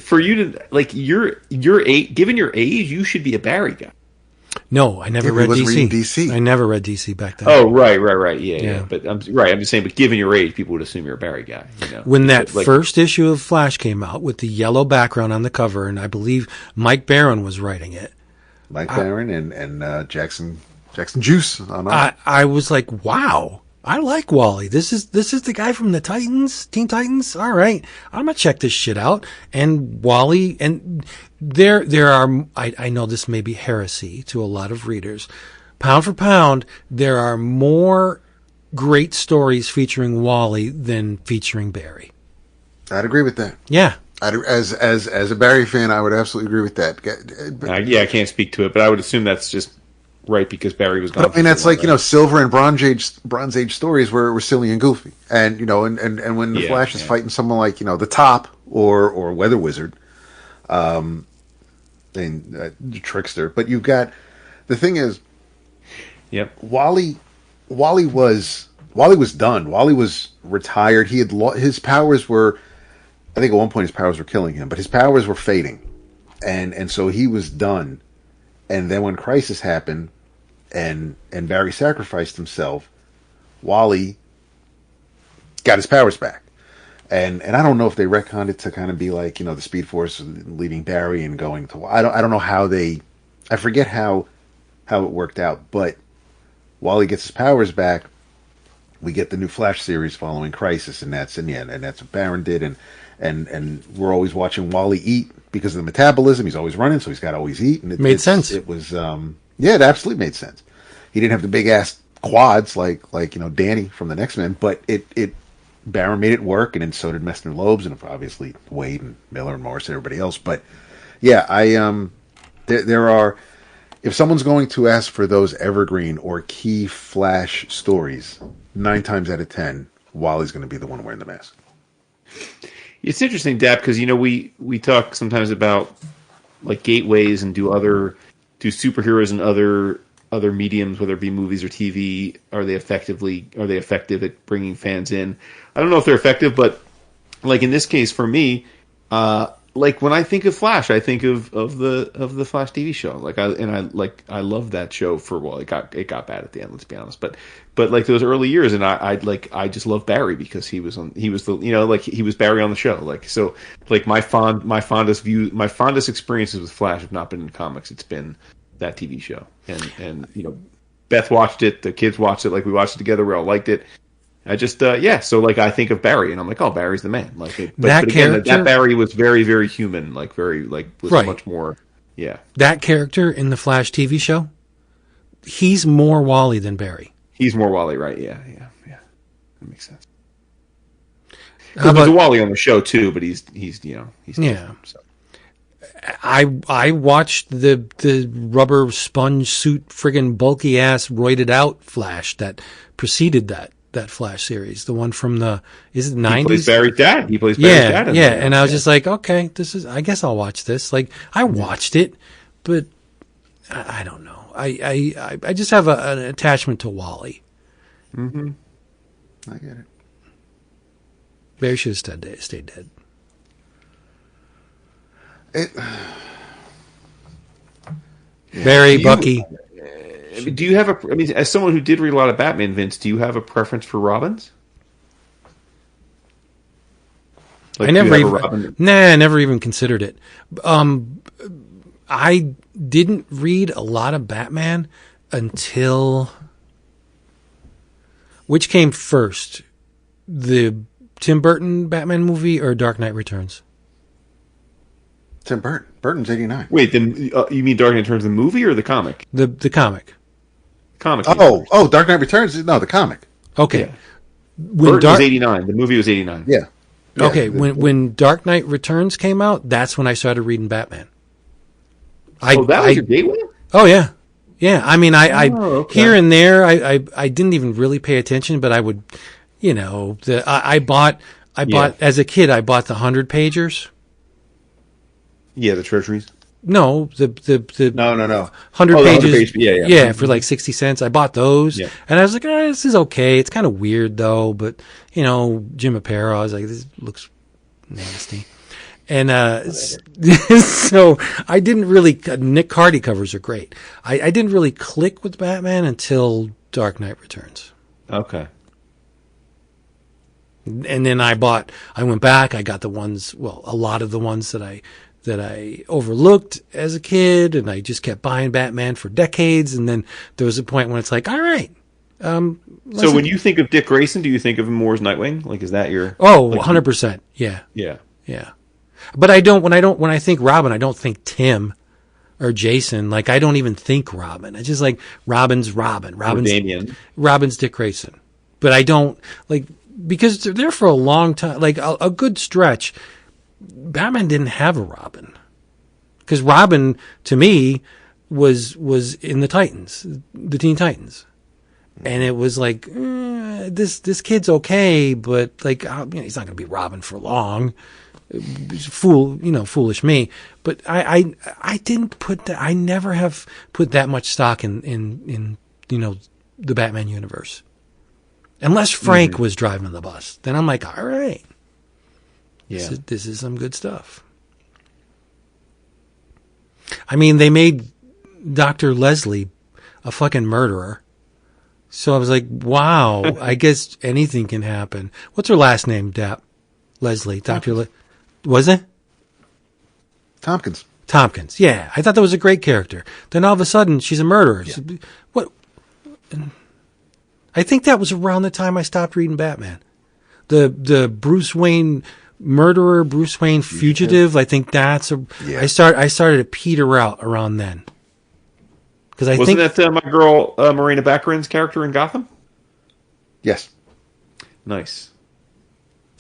for you to like your age, given your age, you should be a Barry guy. No, I never read DC. I never read DC back then. Oh, right. Yeah. But I'm just saying, but given your age, people would assume you're a Barry guy. You know? When that first issue of Flash came out with the yellow background on the cover, and I believe Mike Barron was writing it. Mike Barron and Jackson Juice on art. I was like, wow. I like Wally. This is the guy from the Titans, Teen Titans. All right, I'm gonna check this shit out. And Wally, and there are. I know this may be heresy to a lot of readers. Pound for pound, there are more great stories featuring Wally than featuring Barry. I'd agree with that. Yeah. As a Barry fan, I would absolutely agree with that. I can't speak to it, but I would assume that's just. Right, because Barry was gone. I mean, that's like, Silver and Bronze Age stories were silly and goofy. And, and when the Flash is fighting someone like, the Top or Weather Wizard, and Trickster. But you've got, the thing is, Wally was done. Wally was retired. He had his powers were, I think at one point his powers were killing him, but his powers were fading. And so he was done. And then when Crisis happened and Barry sacrificed himself, Wally got his powers back. And I don't know if they retconned it to kind of be like, the Speed Force leaving Barry and going to... I don't know how they... I forget how it worked out, but Wally gets his powers back. We get the new Flash series following Crisis, and that's what Barron did, and and we're always watching Wally eat because of the metabolism. He's always running, so he's got to always eat. And Made sense. It was, it absolutely made sense. He didn't have the big ass quads like Danny from the Next Men, but Barron made it work, and then so did Messner Loebs, and obviously Wade and Miller and Morris and everybody else. But yeah, there are, if someone's going to ask for those evergreen or key Flash stories, 9 times out of 10, Wally's going to be the one wearing the mask. It's interesting, Dap, because we talk sometimes about like gateways and do superheroes and other mediums, whether it be movies or TV. Are they effective at bringing fans in? I don't know if they're effective, but like in this case for me, like when I think of Flash, I think of the Flash TV show. I love that show for a while. It got bad at the end, let's be honest. But like those early years, and I just love Barry because he was Barry on the show. Like so, like my fondest experiences with Flash have not been in comics. It's been that TV show, and Beth watched it, the kids watched it, like we watched it together, we all liked it. I just so like I think of Barry and I'm like, oh, Barry's the man. Like but again, that Barry was very, very human, like very like was right. Much more That character in the Flash TV show, he's more Wally than Barry. He's more Wally, right? Yeah. That makes sense. There's a Wally on the show too, but he's different, so. I watched the rubber sponge suit, friggin' bulky ass, roided out Flash that preceded that Flash series, the one from is it 90s? He plays Barry's dad. He plays Barry's dad. Yeah, and I was just like, okay, I guess I'll watch this. Like, I watched it, but I don't know. I just have an attachment to Wally. Mm-hmm. I get it. Barry should have stayed dead. Barry, Bucky. Do you have as someone who did read a lot of Batman, Vince, do you have a preference for Robins? Like, I never even considered it. I didn't read a lot of Batman until, which came first, the Tim Burton Batman movie or Dark Knight Returns? Tim Burton. Burton's 89. Wait, then you mean Dark Knight Returns the movie or the comic? The comic. Comic. Oh, Dark Knight Returns? No, the comic. Okay. Yeah. Burton was 89. The movie was 89. Yeah. Okay, when Dark Knight Returns came out, that's when I started reading Batman. That was your gateway? Oh, yeah. Yeah, I mean, okay. Here and there, I didn't even really pay attention, but I would, I bought, as a kid, I bought the 100-pagers. Yeah, the treasuries. No, the no. 100 pages. Yeah, for like 60 cents. I bought those, and I was like, this is okay. It's kind of weird though, but Jim Aparo, I was like, this looks nasty. And so I didn't really. Nick Cardy covers are great. I didn't really click with Batman until Dark Knight Returns. Okay. And then I went back. I got the ones. Well, a lot of the ones that I overlooked as a kid, and I just kept buying Batman for decades. And then there was a point when it's like, all right. So when you think of Dick Grayson, do you think of him more as Nightwing? Like, is that your? Oh, 100%. Yeah. But when I think Robin, I don't think Tim or Jason. Like, I don't even think Robin. I just like Robin's Robin. Robin's Dick Grayson. But I don't like, because they're there for a long time, like a good stretch. Batman didn't have a Robin, because Robin to me was in the Titans, the Teen Titans, and it was like this kid's okay, but like he's not going to be Robin for long. Foolish me. But I didn't put that. I never have put that much stock in the Batman universe, unless Frank was driving the bus. Then I'm like, all right. Yeah. This is some good stuff. I mean, they made Dr. Leslie a fucking murderer. So I was like, wow, I guess anything can happen. What's her last name, Dap? Leslie. Dr. Was it? Tompkins. Yeah. I thought that was a great character. Then all of a sudden, she's a murderer. Yeah. What? I think that was around the time I stopped reading Batman. The Bruce Wayne Murderer, Bruce Wayne, Fugitive. I think that's I started to peter out around then. Because I Wasn't think that my girl Marina Baccarin's character in Gotham? Yes. Nice.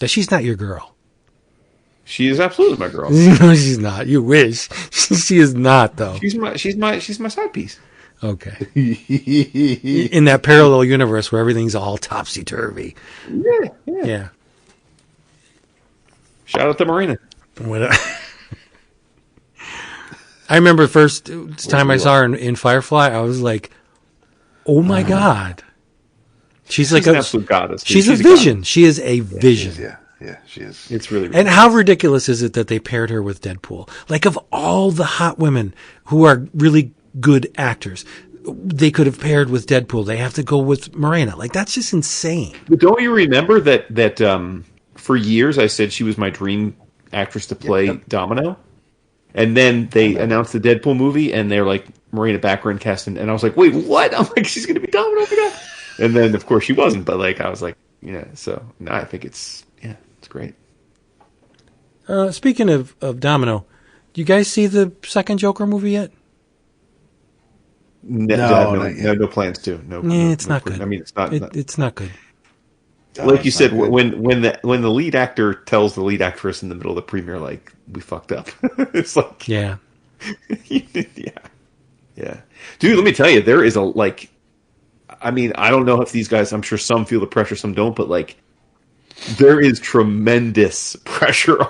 that she's not your girl. She is absolutely my girl. No, she's not. You wish. She is not, though. She's my side piece. Okay. In that parallel universe where everything's all topsy-turvy. Yeah. Shout out to Marina. I remember the first time I saw her in Firefly, I was like, oh my God. She's like an absolute goddess. She's a vision. Goddess. She is a vision. Yeah, she is. It's really and how ridiculous is it that they paired her with Deadpool? Like, of all the hot women who are really good actors, they could have paired with Deadpool. They have to go with Morena. Like, that's just insane. But don't you remember that for years I said she was my dream actress to play Domino? And then they announced the Deadpool movie, and they're like, Marina Baccarin cast, and I was like, wait, what? I'm like, she's going to be Domino? Oh my God. And then, of course, she wasn't, but like, I was like, so now I think it's great. Speaking of Domino, do you guys see the second Joker movie yet? No plans to. It's not good. I mean, it's not. It's not good. Like you said, when the lead actor tells the lead actress in the middle of the premiere, like, we fucked up. It's like, yeah. Dude, let me tell you, there is I mean, I don't know if these guys, I'm sure some feel the pressure, some don't, but like, there is tremendous pressure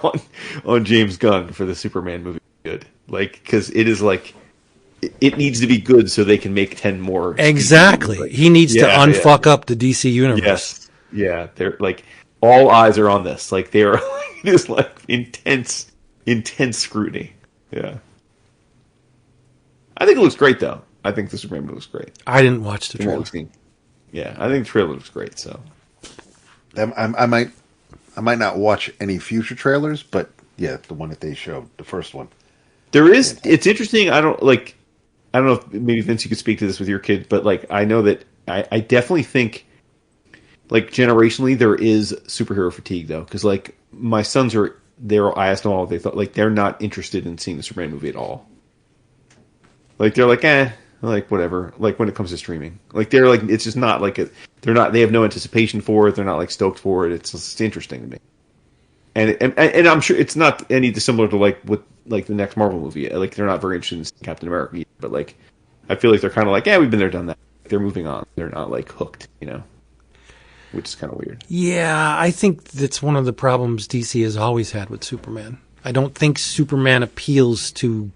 on James Gunn for the Superman movie to be good. Like, because it is like, it needs to be good so they can make 10 more. Exactly. He needs to unfuck up the DC universe. Yes. Yeah. They're like, all eyes are on this. Like, they are just like intense scrutiny. Yeah. I think it looks great, though. I think the Superman movie looks great. I didn't watch the trailer. Yeah, I think the trailer looks great. So, I might not watch any future trailers, but yeah, the one that they showed, the first one. There is. It's interesting. I don't know if maybe Vince, you could speak to this with your kid, but like, I know that I definitely think, like, generationally there is superhero fatigue, though, because like my sons I asked them all what they thought. Like, they're not interested in seeing the Superman movie at all. Like, they're like, like, whatever. Like, when it comes to streaming, like, they're like, it's just not like they have no anticipation for it. They're not like stoked for it. It's just interesting to me. And I'm sure it's not any dissimilar to like with like the next Marvel movie. Like, they're not very interested in Captain America either, but like, I feel like they're kind of like, we've been there, done that. They're moving on. They're not like hooked, which is kind of weird. Yeah, I think that's one of the problems DC has always had with Superman. I don't think Superman appeals to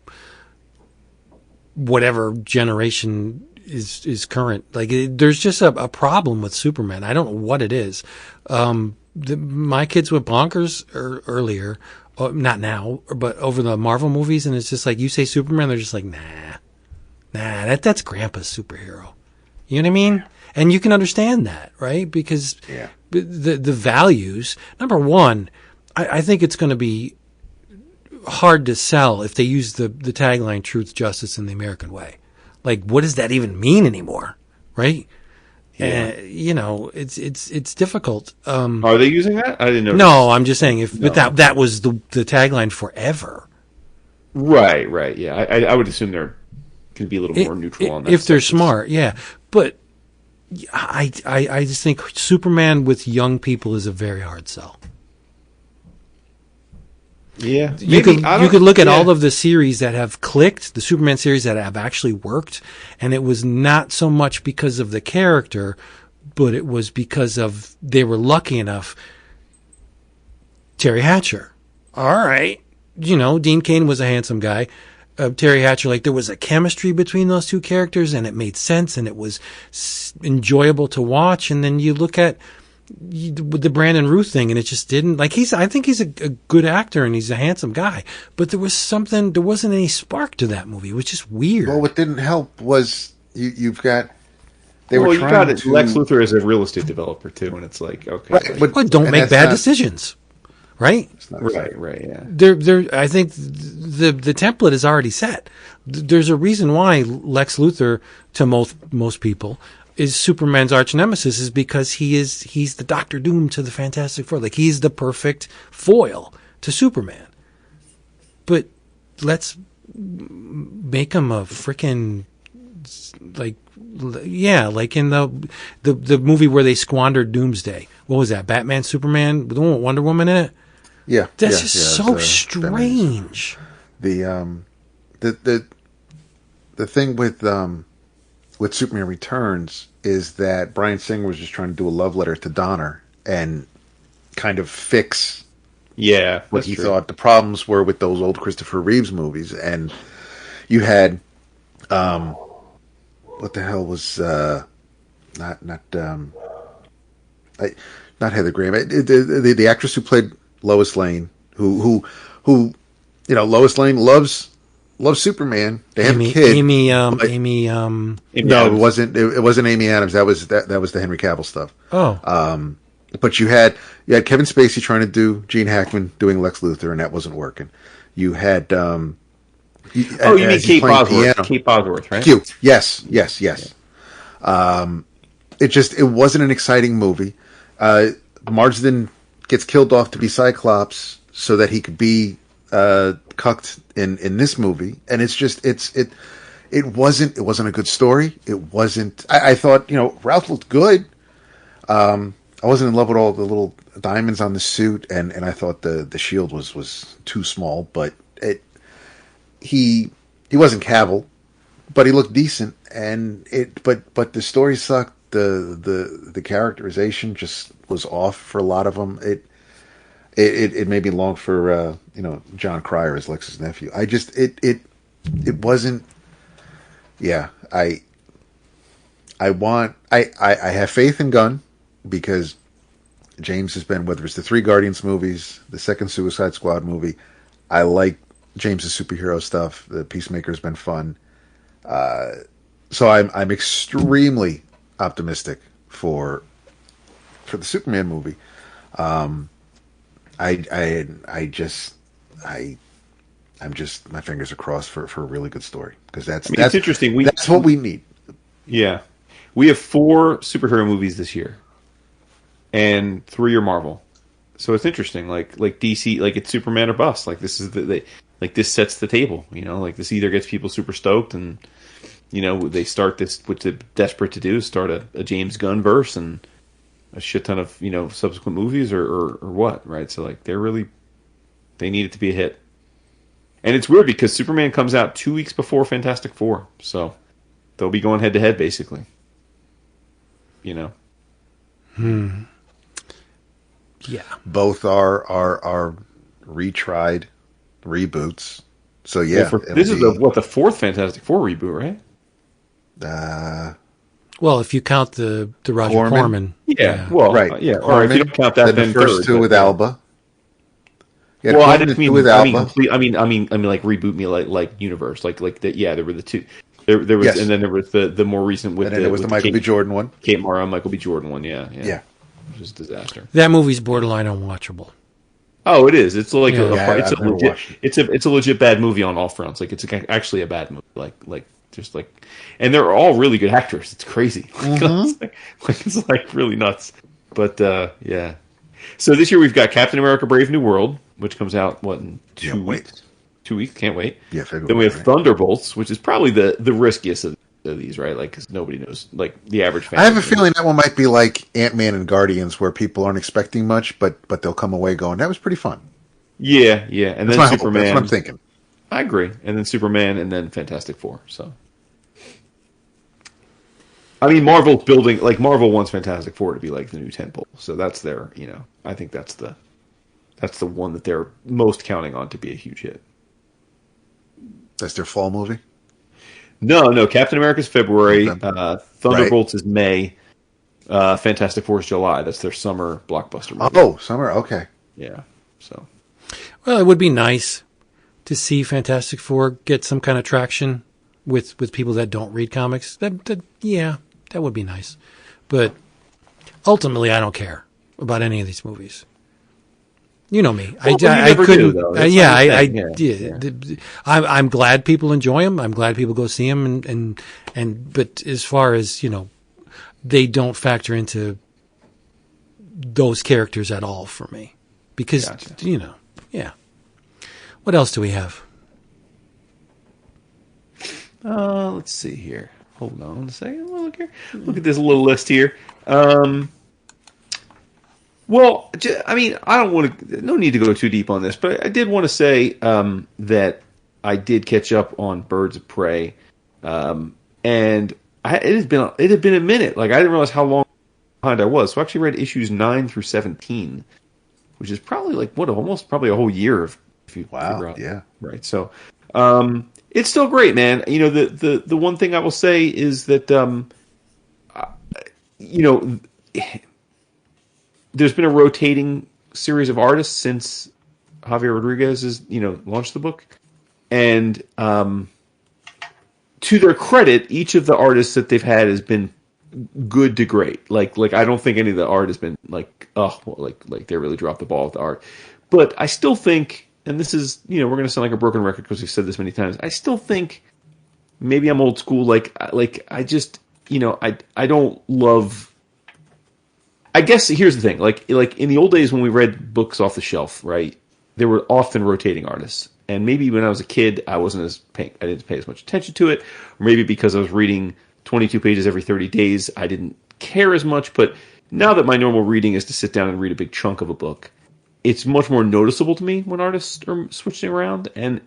whatever generation is current. Like, there's just a problem with Superman. I don't know what it is. My kids went bonkers earlier, not now, but over the Marvel movies, and it's just like, you say Superman, they're just like, nah, that's Grandpa's superhero. You know what I mean? And you can understand that, right? Because the values, number one, I think it's going to be hard to sell if they use the tagline "Truth, Justice, and the American Way." Like, what does that even mean anymore, right? Yeah. It's difficult. Are they using that? I didn't know. No, I'm just saying but that was the tagline forever. Right. Yeah, I would assume they're going to be a little more neutral on that. If they're smart, yeah. But I just think Superman with young people is a very hard sell. Yeah, you could look at all of the series that have clicked, the Superman series that have actually worked, and it was not so much because of the character, but it was because of they were lucky enough. Terry Hatcher, all right, Dean Cain was a handsome guy. Terry Hatcher, like, there was a chemistry between those two characters, and it made sense, and it was enjoyable to watch. And then you look at the Brandon Routh thing, and it just didn't, like, I think he's a good actor and he's a handsome guy, but there wasn't any spark to that movie, which is weird. Well, what didn't help was you've got Lex Luthor as a real estate developer too, and it's like, okay, right, but don't make bad decisions, right? Right, yeah. I think the template is already set. There's a reason why Lex Luthor, to most people, is Superman's arch nemesis is because he's the Doctor Doom to the Fantastic Four. Like, he's the perfect foil to Superman. But let's make him a freaking, like in the movie where they squandered Doomsday. What was that? Batman, Superman, the one with Wonder Woman in it? Yeah. That's just so strange. The thing with Superman Returns is that Bryan Singer was just trying to do a love letter to Donner and kind of fix what he thought the problems were with those old Christopher Reeves movies. And you had what the hell was not Heather Graham, the actress who played Lois Lane, who Lois Lane loves Superman. They have a kid. Amy no, Adams. it wasn't. It wasn't Amy Adams. That was the Henry Cavill stuff. Oh. But you had Kevin Spacey trying to do Gene Hackman doing Lex Luthor, and that wasn't working. You had you mean Kate Bosworth? Kate Bosworth, right? Q. Yes. It wasn't an exciting movie. Marsden gets killed off to be Cyclops so that he could be cucked in this movie, and it wasn't a good story. It wasn't. I thought Ralph looked good. I wasn't in love with all the little diamonds on the suit, and I thought the shield was too small. But he wasn't Cavill, but he looked decent, but the story sucked. The characterization just was off for a lot of them. It made me long for John Cryer as Lex's nephew. It wasn't. Yeah, I have faith in Gunn because James has been, whether it's the 3 Guardians movies, the second Suicide Squad movie. I like James's superhero stuff. The Peacemaker has been fun. So I'm extremely optimistic for the Superman movie. I'm just my fingers are crossed for a really good story, because that's interesting. That's what we need. Yeah, we have 4 superhero movies this year, and 3 are Marvel. So it's interesting. Like DC, like it's Superman or bust. Like this is this sets the table. Like this either gets people super stoked and they start this, what they're desperate to do is start a James Gunn verse and a shit ton of subsequent movies or what, right? So like they need it to be a hit. And it's weird because Superman comes out 2 weeks before Fantastic Four, so they'll be going head to head basically. Yeah. Both are retried reboots. So yeah, this is the 4th Fantastic Four reboot, right? Well, if you count the Roger Corman. Yeah. Well, right. Corman, or if you don't count that, then the first 2 with Alba. Well, I didn't mean with Alba. I mean, like reboot me like universe, like that. Yeah, there were the 2. There was, yes. And then there was the more recent with and then the Michael B. Jordan one. Kate Mara, Michael B. Jordan one. Yeah. Which was a disaster. That movie's borderline unwatchable. Oh, it is. It's like it's a legit bad movie on all fronts. Like it's actually a bad movie. And they're all really good actors. It's crazy. Mm-hmm. It's like really nuts. But yeah. So this year we've got Captain America: Brave New World, which comes out in 2 weeks. 2 weeks, can't wait. Yeah, February. Then we have Thunderbolts, which is probably the riskiest of these, right? Like, because nobody knows, like the average fan. I have a feeling that one might be like Ant-Man and Guardians, where people aren't expecting much, but they'll come away going, "That was pretty fun." Yeah, and then Superman. That's what I'm thinking. I agree. And then Superman, and then Fantastic Four. So, I mean, Marvel's building, like Marvel wants Fantastic Four to be like the new tentpole. So that's their, I think that's the one that they're most counting on to be a huge hit. That's their fall movie? No. Captain America's February. Thunderbolts is May. Fantastic Four is July. That's their summer blockbuster movie. Oh, summer. Okay. Yeah. So. Well, it would be nice to see Fantastic Four get some kind of traction with people that don't read comics. That would be nice. But ultimately, I don't care about any of these movies. You know me. Well, I couldn't. I'm glad people enjoy them. I'm glad people go see them. And but as far as they don't factor into those characters at all for me. Because, Gotcha. Yeah. What else do we have? Let's see here. Hold on a second. Look here. Look at this little list here. Well, I mean, I don't want to. No need to go too deep on this, but I did want to say that I did catch up on Birds of Prey, and it had been a minute. Like I didn't realize how long behind I was. So I actually read issues 9 through 17, which is probably almost probably a whole year if you figure out. Yeah. Right. So, it's still great, man. The one thing I will say is that there's been a rotating series of artists since Javier Rodriguez has launched the book, and to their credit, each of the artists that they've had has been good to great. Like I don't think any of the art has been like they really dropped the ball with the art, but I still think, and this is we're going to sound like a broken record because we've said this many times. I still think maybe I'm old school. I just I don't love. I guess here's the thing. Like in the old days when we read books off the shelf, right? There were often rotating artists, and maybe when I was a kid, I didn't pay as much attention to it, or maybe because I was reading 22 pages every 30 days, I didn't care as much. But now that my normal reading is to sit down and read a big chunk of a book, it's much more noticeable to me when artists are switching around, and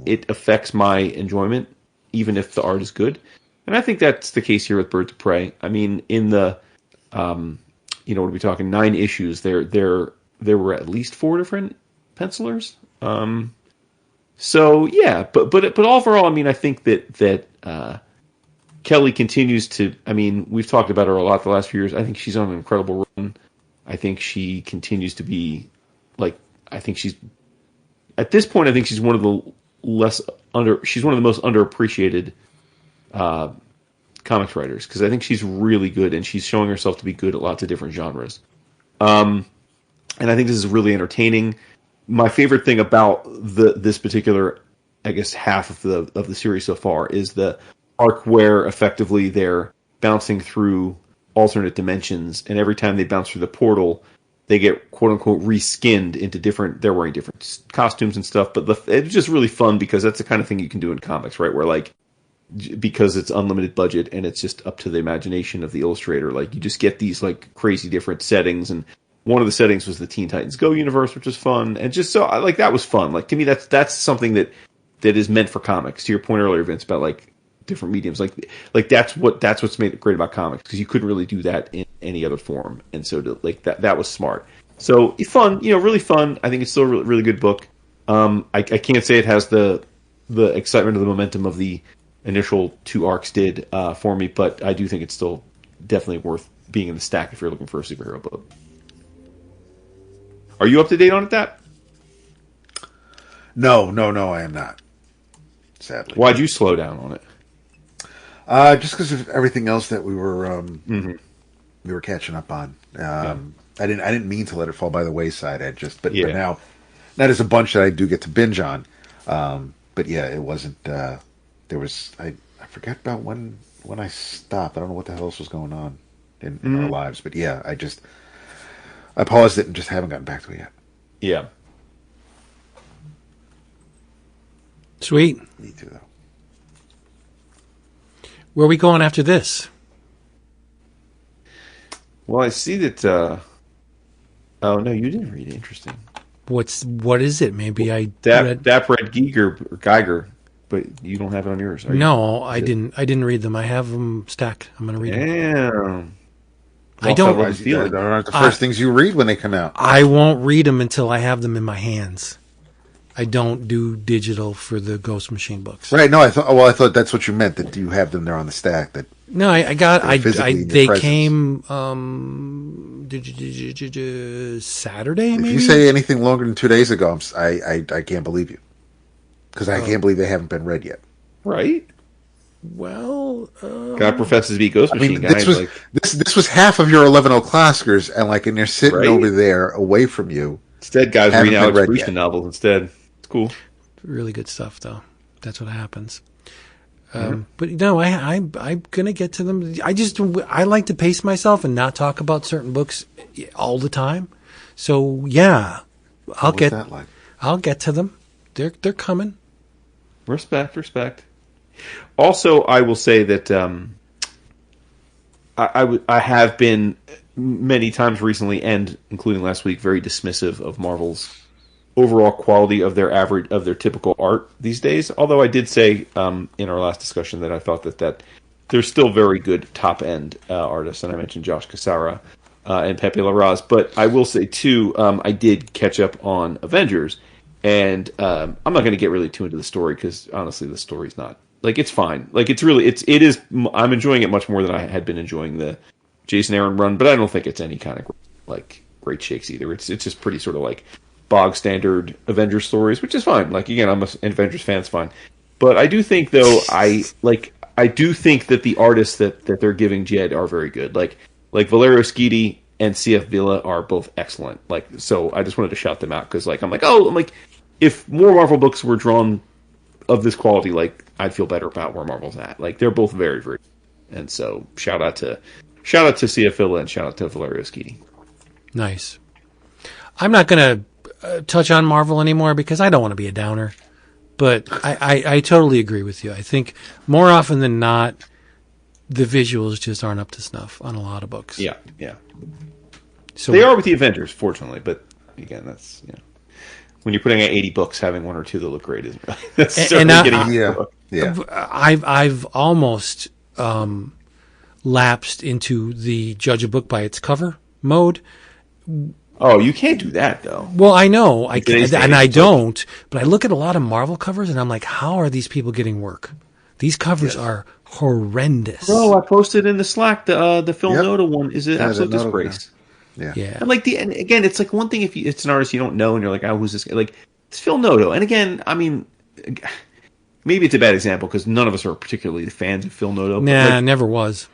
it affects my enjoyment, even if the art is good. And I think that's the case here with Birds of Prey. I mean, in the what are we talking? 9 issues. There were at least 4 different pencilers. So yeah, but overall, I mean, I think that Kelly continues to. I mean, we've talked about her a lot the last few years. I think she's on an incredible run. I think she continues to be I think she's at this point. I think she's one of the She's one of the most underappreciated comics writers, because I think she's really good, and she's showing herself to be good at lots of different genres. And I think this is really entertaining. My favorite thing about this particular, I guess, half of the series so far is the arc where effectively they're bouncing through alternate dimensions, and every time they bounce through the portal, they get quote unquote reskinned into different. They're wearing different costumes and stuff, but it's just really fun because that's the kind of thing you can do in comics, right? Where because it's unlimited budget and it's just up to the imagination of the illustrator. You just get these crazy different settings, and one of the settings was the Teen Titans Go universe, which was fun, and just so that was fun. To me, that's something that is meant for comics. To your point earlier, Vince, about different mediums, that's what's made it great about comics, because you couldn't really do that in any other form, and so that was smart. So it's fun, really fun. I think it's still a really, really good book. I can't say it has the excitement or the momentum of the initial 2 arcs did for me, but I do think it's still definitely worth being in the stack if you're looking for a superhero book. Are you up to date on it, that? No, I am not. Sadly. Why'd you slow down on it? Just because of everything else that we were we were catching up on. I didn't mean to let it fall by the wayside. But now that is a bunch that I do get to binge on. But yeah, it wasn't. There was I forget about when I stopped. I don't know what the hell else was going on in our lives. But yeah, I paused it and just haven't gotten back to it yet. Yeah. Sweet. Me too, though. Where are we going after this? Well, I see that. Oh no, you didn't read it. Interesting. What is it? Maybe I read Geiger, but you don't have it on yours. No, I didn't. I didn't read them. I have them stacked. I'm going to read them. Damn. I don't. They're not the first things you read when they come out. I won't read them until I have them in my hands. I don't do digital for the Ghost Machine books. Right? No, I thought that's what you meant. That you have them there on the stack. That no, I got. They came Saturday. Maybe? If you say anything longer than 2 days ago, I can't believe you, because I can't believe they haven't been read yet. Right? Well, God professes to be Ghost Machine. This was half of your 11 classics, and they're sitting over there away from you. Instead, guys reading Alex Christian novels instead. It's cool. Really good stuff, though. That's what happens. But no, I'm gonna get to them. I like to pace myself and not talk about certain books all the time. So yeah, I'll get to them. They're coming. Respect. Also, I will say that I have been many times recently, and including last week, very dismissive of Marvel's overall quality of their typical art these days. Although I did say in our last discussion that I thought that there's still very good top end artists, and I mentioned Josh Cassara and Pepe Larraz. But I will say too, I did catch up on Avengers, and I'm not going to get really too into the story because honestly, the story's not like it's fine. Like it is. I'm enjoying it much more than I had been enjoying the Jason Aaron run, but I don't think it's any kind of like great shakes either. It's just pretty sort of like bog standard Avengers stories, which is fine. Like again, I'm an Avengers fan, it's fine. But I do think though, I do think that the artists that they're giving Jed are very good. Like Valerio Schiti and CF Villa are both excellent. Like so, I just wanted to shout them out because I'm like if more Marvel books were drawn of this quality, like I'd feel better about where Marvel's at. Like they're both very very, and so shout out to CF Villa and shout out to Valerio Schiti. Nice. I'm not gonna touch on Marvel anymore because I don't want to be a downer, but I totally agree with you. I think more often than not, the visuals just aren't up to snuff on a lot of books. Yeah. So they are with the Avengers, fortunately, but again, that's when you're putting out 80 books, having one or two that look great isn't really. That's certainly getting I've almost lapsed into the judge a book by its cover mode. Oh, you can't do that though. Well, I know I can, and I don't. But I look at a lot of Marvel covers, and I'm like, how are these people getting work? These covers are horrendous. Bro, I posted in the Slack the Phil Noto one is an absolute disgrace. Yeah. And again, it's like one thing if it's an artist you don't know, and you're like, oh, who's this guy? Like it's Phil Noto. And again, I mean, maybe it's a bad example because none of us are particularly fans of Phil Noto. Nah, never was.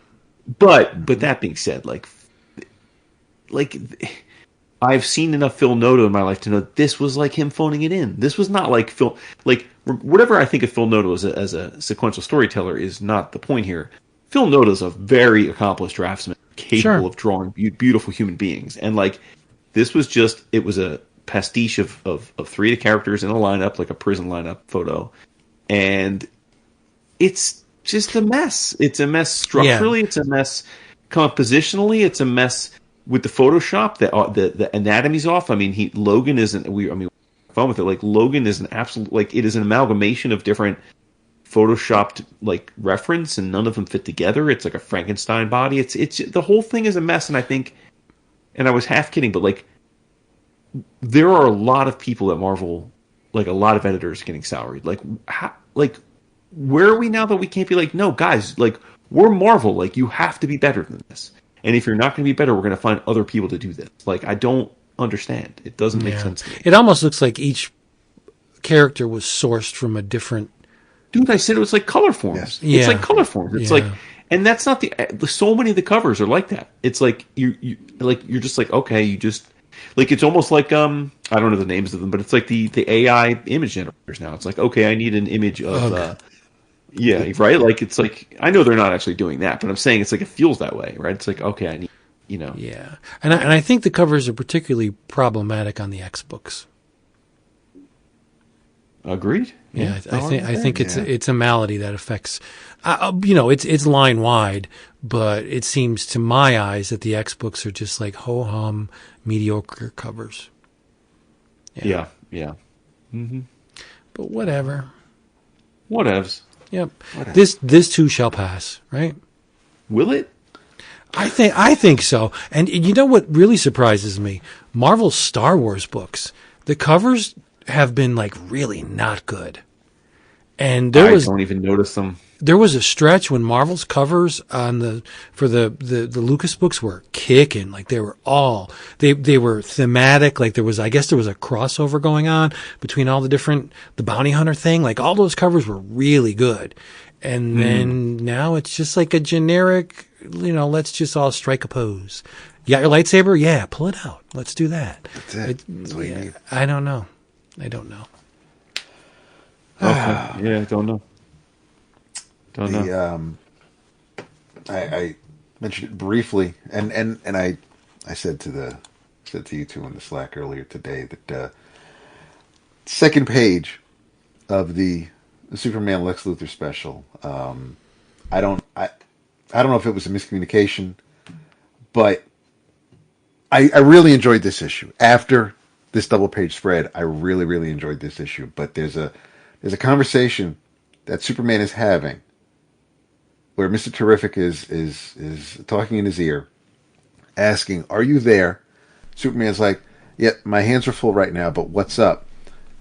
But that being said, like. I've seen enough Phil Noto in my life to know this was like him phoning it in. This was not like Phil. Like whatever I think of Phil Noto as a sequential storyteller is not the point here. Phil Noto is a very accomplished draftsman, capable of drawing beautiful human beings, and like this was it was a pastiche of 3 of the characters in a lineup, like a prison lineup photo, and it's just a mess. It's a mess structurally. It's a mess compositionally. It's a mess. With the Photoshop, the anatomy's off. I mean, Logan isn't. Fun with it. Like Logan is an absolute. Like it is an amalgamation of different photoshopped like reference, and none of them fit together. It's like a Frankenstein body. It's the whole thing is a mess. And I think, and I was half kidding, but like there are a lot of people at Marvel, like a lot of editors getting salaried. Like where are we now that we can't be like, no guys, like we're Marvel. Like you have to be better than this. And if you're not going to be better, we're going to find other people to do this. Like, I don't understand. It doesn't make sense to me. It almost looks like each character was sourced from a different... Dude, I said it was like color forms. Yeah. It's like color forms. It's like... And that's not the... So many of the covers are like that. It's like, you're just like, okay, you just... Like, it's almost like, I don't know the names of them, but it's like the AI image generators now. It's like, okay, I need an image of... Yeah, right? Like, it's like, I know they're not actually doing that, but I'm saying it's like, it feels that way, right? It's like, okay, I need, Yeah. And I think the covers are particularly problematic on the X books. Agreed. Yeah, I think it's a malady that affects, it's line wide, but it seems to my eyes that the X books are just like ho-hum, mediocre covers. Yeah. Mm-hmm. But whatever. Whatevs. Yep. This too shall pass, right? Will it? I think so. And you know what really surprises me? Marvel's Star Wars books. The covers have been like really not good. And I don't even notice them. There was a stretch when Marvel's covers for the Lucas books were kicking. Like they were they were thematic. Like I guess there was a crossover going on between all the bounty hunter thing. Like all those covers were really good. And then now it's just like a generic, let's just all strike a pose. You got your lightsaber? Yeah, pull it out. Let's do that. That's it. That's what you need. I don't know. Okay. Yeah, I don't know. Don't know. I mentioned it briefly, and I said to you two in the Slack earlier today that second page of the Superman Lex Luthor special. I don't know if it was a miscommunication, but I really enjoyed this issue. After this double page spread, I really, really enjoyed this issue. But there's a conversation that Superman is having where Mr. Terrific is talking in his ear, asking, "Are you there?" Superman's like, "Yeah, my hands are full right now, but what's up?"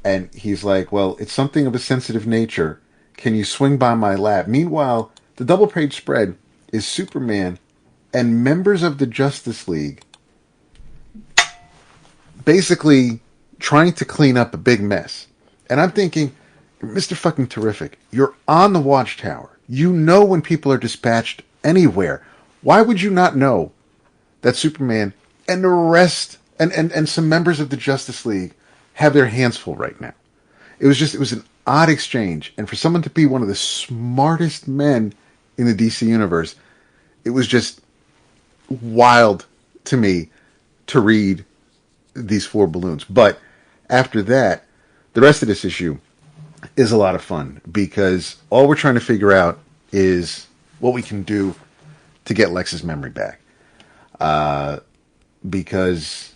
And he's like, "Well, it's something of a sensitive nature. Can you swing by my lab?" Meanwhile, the double page spread is Superman and members of the Justice League basically trying to clean up a big mess. And I'm thinking, Mr. fucking Terrific, you're on the Watchtower. You know when people are dispatched anywhere. Why would you not know that Superman and the rest and some members of the Justice League have their hands full right now? It was an odd exchange. And for someone to be one of the smartest men in the DC universe, it was just wild to me to read these four balloons. But after that, the rest of this issue is a lot of fun because all we're trying to figure out is what we can do to get Lex's memory back. Because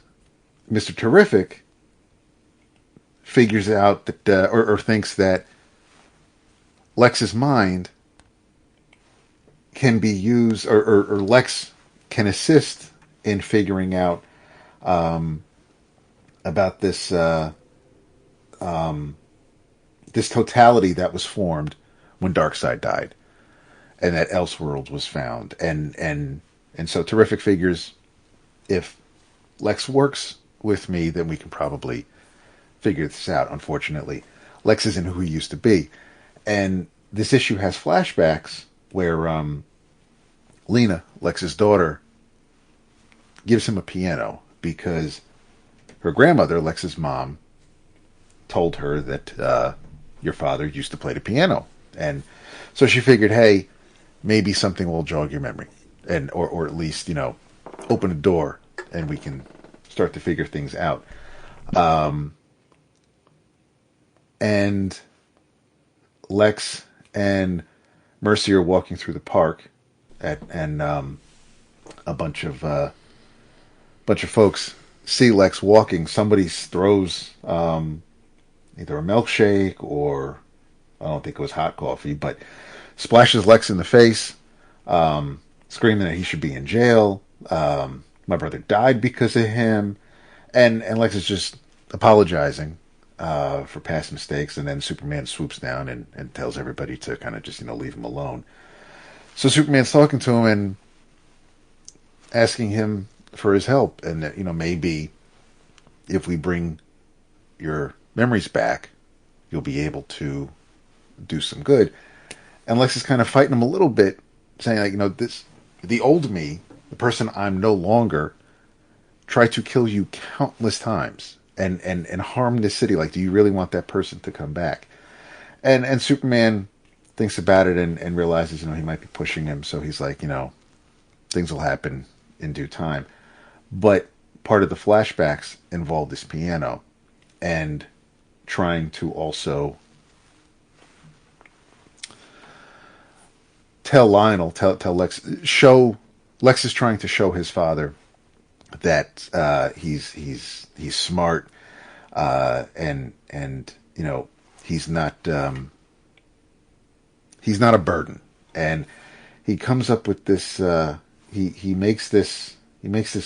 Mr. Terrific figures out that, or thinks that Lex's mind can be used, or Lex can assist in figuring out about this this totality that was formed when Darkseid died, and that Elseworlds was found, and so Terrific figures, if Lex works with me, then we can probably figure this out. Unfortunately, Lex isn't who he used to be, and this issue has flashbacks where Lena, Lex's daughter, gives him a piano because her grandmother, Lex's mom, told her that your father used to play the piano. And so she figured, hey, maybe something will jog your memory, and or at least, open a door and we can start to figure things out. And Lex and Mercy are walking through the park, and a bunch of folks see Lex walking. Somebody throws either a milkshake or, I don't think it was hot coffee, but splashes Lex in the face, screaming that he should be in jail. My brother died because of him. And Lex is just apologizing for past mistakes, and then Superman swoops down and tells everybody to kind of just, leave him alone. So Superman's talking to him and asking him for his help, and that, maybe if we bring your memories back, you'll be able to do some good. And Lex is kind of fighting him a little bit, saying, the old me, the person I'm no longer, tried to kill you countless times and harm this city. Like, do you really want that person to come back? And Superman thinks about it and realizes, he might be pushing him. So he's like, things will happen in due time. But part of the flashbacks involve this piano and trying to also tell Lex, Lex is trying to show his father that he's smart, and he's not a burden. And he comes up with this. He makes this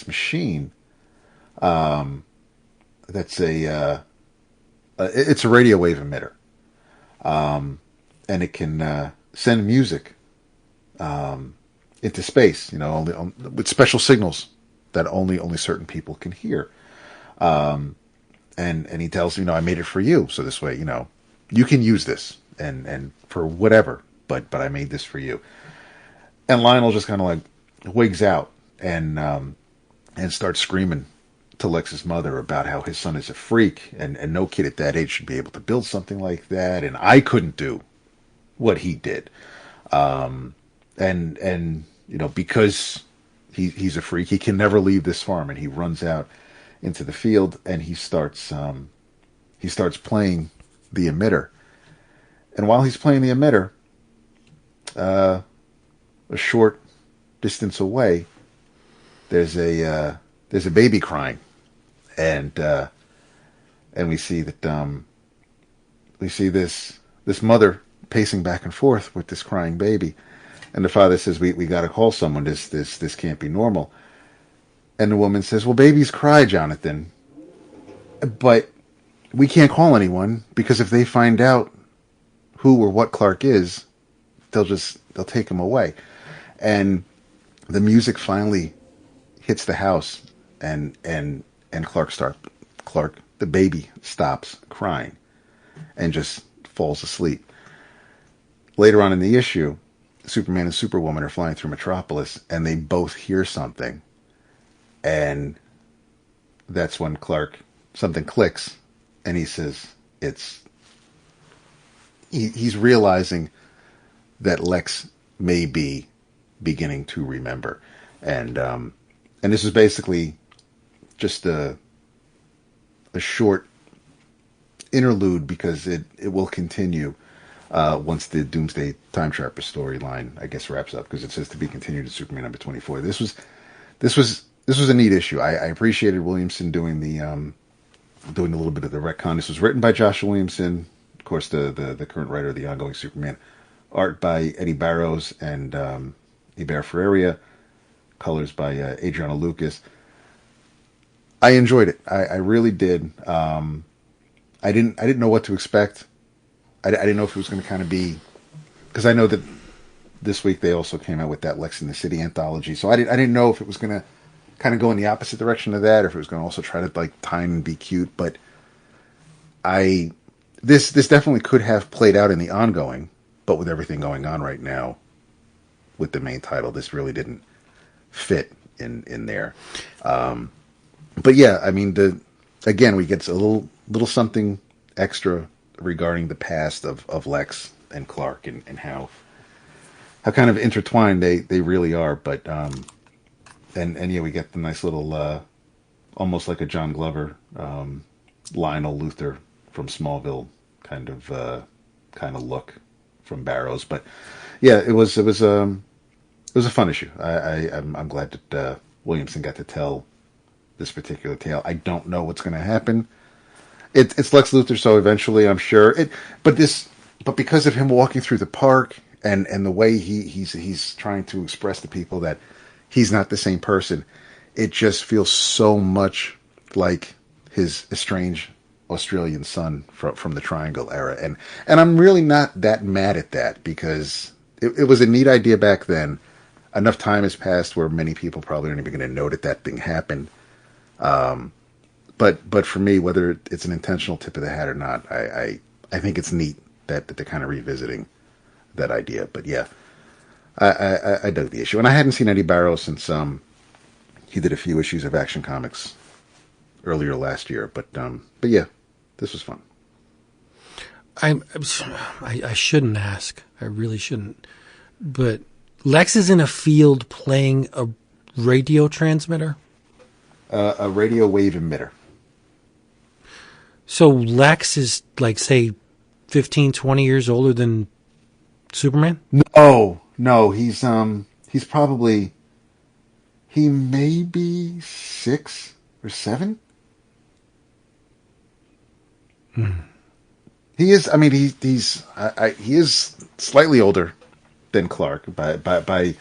machine. That's it's a radio wave emitter, and it can send music into space. Only with special signals that only certain people can hear. And he tells I made it for you, so this way you can use this and for whatever. But I made this for you. And Lionel just kind of like wigs out and starts screaming to Lex's mother about how his son is a freak, and no kid at that age should be able to build something like that, and I couldn't do what he did. And because he's a freak, he can never leave this farm, and he runs out into the field, and he starts playing the emitter. And while he's playing the emitter, a short distance away, there's a baby crying, and we see that this mother pacing back and forth with this crying baby, and the father says, "We got to call someone. This can't be normal." And the woman says, "Well, babies cry, Jonathan, but we can't call anyone because if they find out who or what Clark is, they'll take him away." And the music finally hits the house, and Clark, the baby, stops crying and just falls asleep. Later on in the issue, Superman and Superwoman are flying through Metropolis, and they both hear something, and that's when something clicks, and he says he's realizing that Lex may be beginning to remember, and this is basically just a short interlude, because it will continue once the Doomsday Time Trapper storyline, I guess, wraps up, because it says to be continued in Superman number 24. This was a neat issue. I appreciated Williamson doing a little bit of the retcon. This was written by Joshua Williamson, of course, the current writer of the ongoing Superman. Art by Eddie Barrows and Iber Ferreira. Colors by Adriano Lucas. I enjoyed it. I really did. I didn't know what to expect. I didn't know if it was going to kind of be, because I know that this week they also came out with that Lex in the City anthology. So I didn't know if it was going to kind of go in the opposite direction of that, or if it was going to also try to tie in and be cute. But this definitely could have played out in the ongoing, but with everything going on right now with the main title, this really didn't fit in there. But yeah, I mean, again, we get a little something extra regarding the past of Lex and Clark, and how kind of intertwined they really are. But and yeah, we get the nice little almost like a John Glover, Lionel Luthor from Smallville kind of look from Barrows. But yeah, it was a fun issue. I'm glad that Williamson got to tell this particular tale. I don't know what's going to happen. It's Lex Luthor, so eventually, I'm sure But because of him walking through the park and the way he's trying to express to people that he's not the same person, it just feels so much like his estranged Australian son from the Triangle era, and I'm really not that mad at that, because it was a neat idea back then. Enough time has passed where many people probably aren't even going to know that thing happened. But for me, whether it's an intentional tip of the hat or not, I think it's neat that they're kind of revisiting that idea. But yeah, I dug the issue, and I hadn't seen Eddie Barrows since he did a few issues of Action Comics earlier last year. But yeah, this was fun. I shouldn't ask. I really shouldn't. But Lex is in a field playing a radio transmitter. A radio wave emitter. So Lex is, like, say, 15, 20 years older than Superman? No, he's probably, he may be 6 or 7. He is. I mean, he is slightly older than Clark by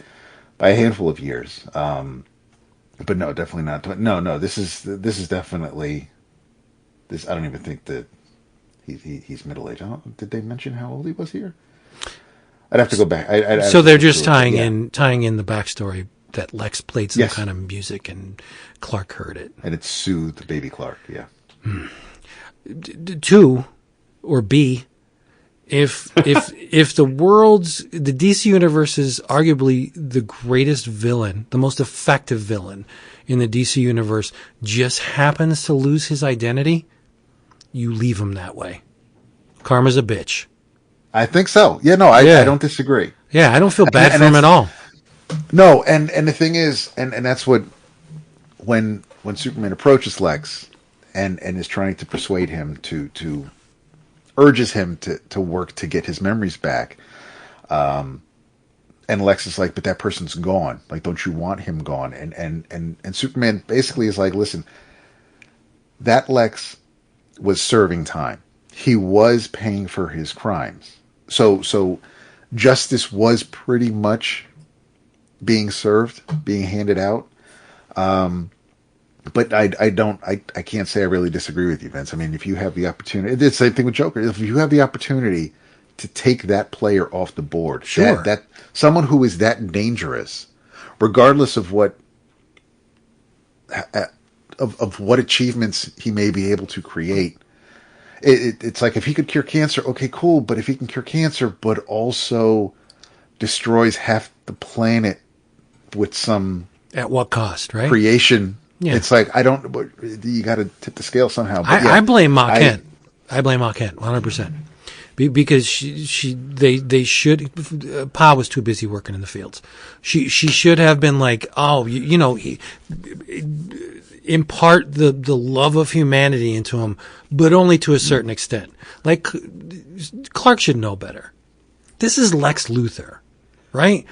a handful of years. But no, definitely not. No. This is definitely this. I don't even think that he's middle aged. Did they mention how old he was here? I'd have to go back. So they're just tying in the backstory that Lex played some kind of music and Clark heard it, and it soothed baby Clark. Yeah. Two, or B, if the DC universe is arguably the greatest villain, the most effective villain in the DC universe, just happens to lose his identity, you leave him that way. Karma's a bitch. I think so. Yeah, no, I don't disagree. Yeah, I don't feel bad for him at all. No, and the thing is, and that's what when Superman approaches Lex and is trying to persuade him to urges him to work to get his memories back, and Lex is like, but that person's gone. Like, don't you want him gone? And Superman basically is like, listen, that Lex was serving time. He was paying for his crimes. So justice was pretty much being served, being handed out. But I can't say I really disagree with you, Vince. I mean, if you have the opportunity, it's the same thing with Joker. If you have the opportunity to take that player off the board, sure, that someone who is that dangerous, regardless of what of what achievements he may be able to create, it's like if he could cure cancer, okay, cool. But if he can cure cancer, but also destroys half the planet with some at what cost, right? Creation. Yeah. It's like, you got to tip the scale somehow. But I blame Ma Kent. I blame Ma Kent 100%. Because they should. Pa was too busy working in the fields. She should have been like, impart the love of humanity into him, but only to a certain extent. Like, Clark should know better. This is Lex Luthor, right?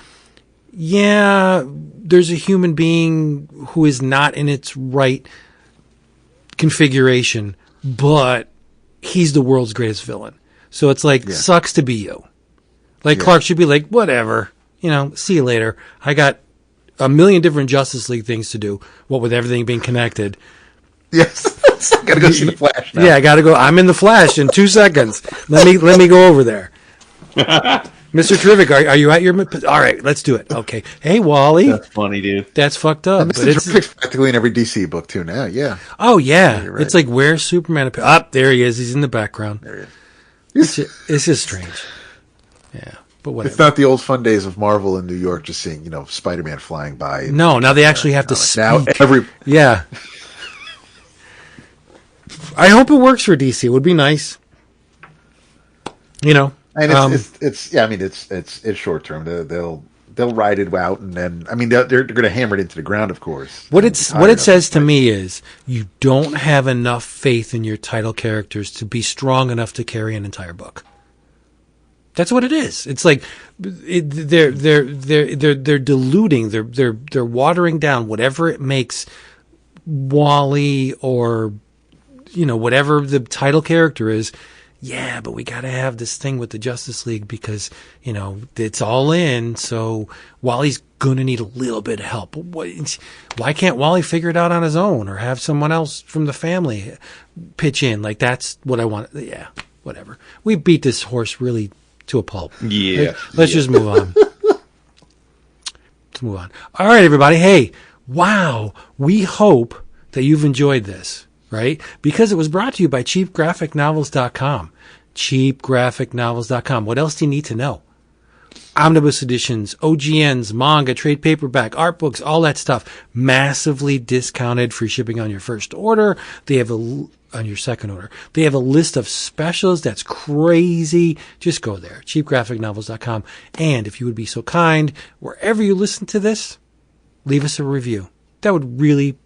Yeah, there's a human being who is not in its right configuration, but he's the world's greatest villain. So it's like, sucks to be you. Like, Clark should be like, whatever, see you later. I got a million different Justice League things to do, what with everything being connected. Yes. Gotta go see the Flash now. Yeah, I gotta go. I'm in the Flash in 2 seconds. Let me go over there. Mr. Terrific, are you at your... All right, let's do it. Okay. Hey, Wally. That's funny, dude. That's fucked up. And Mr. Terrific's practically in every DC book, too, now. Yeah. Oh, yeah. Right. It's like, where's Superman? There he is. He's in the background. There he is. It's just strange. Yeah, but whatever. It's not the old fun days of Marvel in New York just seeing, Spider-Man flying by. No, now they actually have to speak. Now Yeah. I hope it works for DC. It would be nice. And it's short term. They'll ride it out, and then they're going to hammer it into the ground, of course. What it says to me is you don't have enough faith in your title characters to be strong enough to carry an entire book. That's what it is. It's like they're diluting, they're watering down whatever it makes Wally or whatever the title character is. Yeah, but we got to have this thing with the Justice League because, it's all in. So Wally's going to need a little bit of help. Why can't Wally figure it out on his own or have someone else from the family pitch in? Like, that's what I want. Yeah, whatever. We beat this horse really to a pulp. Yeah. Let's just move on. Let's move on. All right, everybody. Hey, wow. We hope that you've enjoyed this. Right? Because it was brought to you by cheapgraphicnovels.com. Cheapgraphicnovels.com. What else do you need to know? Omnibus editions, OGNs, manga, trade paperback, art books, all that stuff. Massively discounted for shipping on your first order. They have on your second order. They have a list of specials that's crazy. Just go there. Cheapgraphicnovels.com. And if you would be so kind, wherever you listen to this, leave us a review. That would really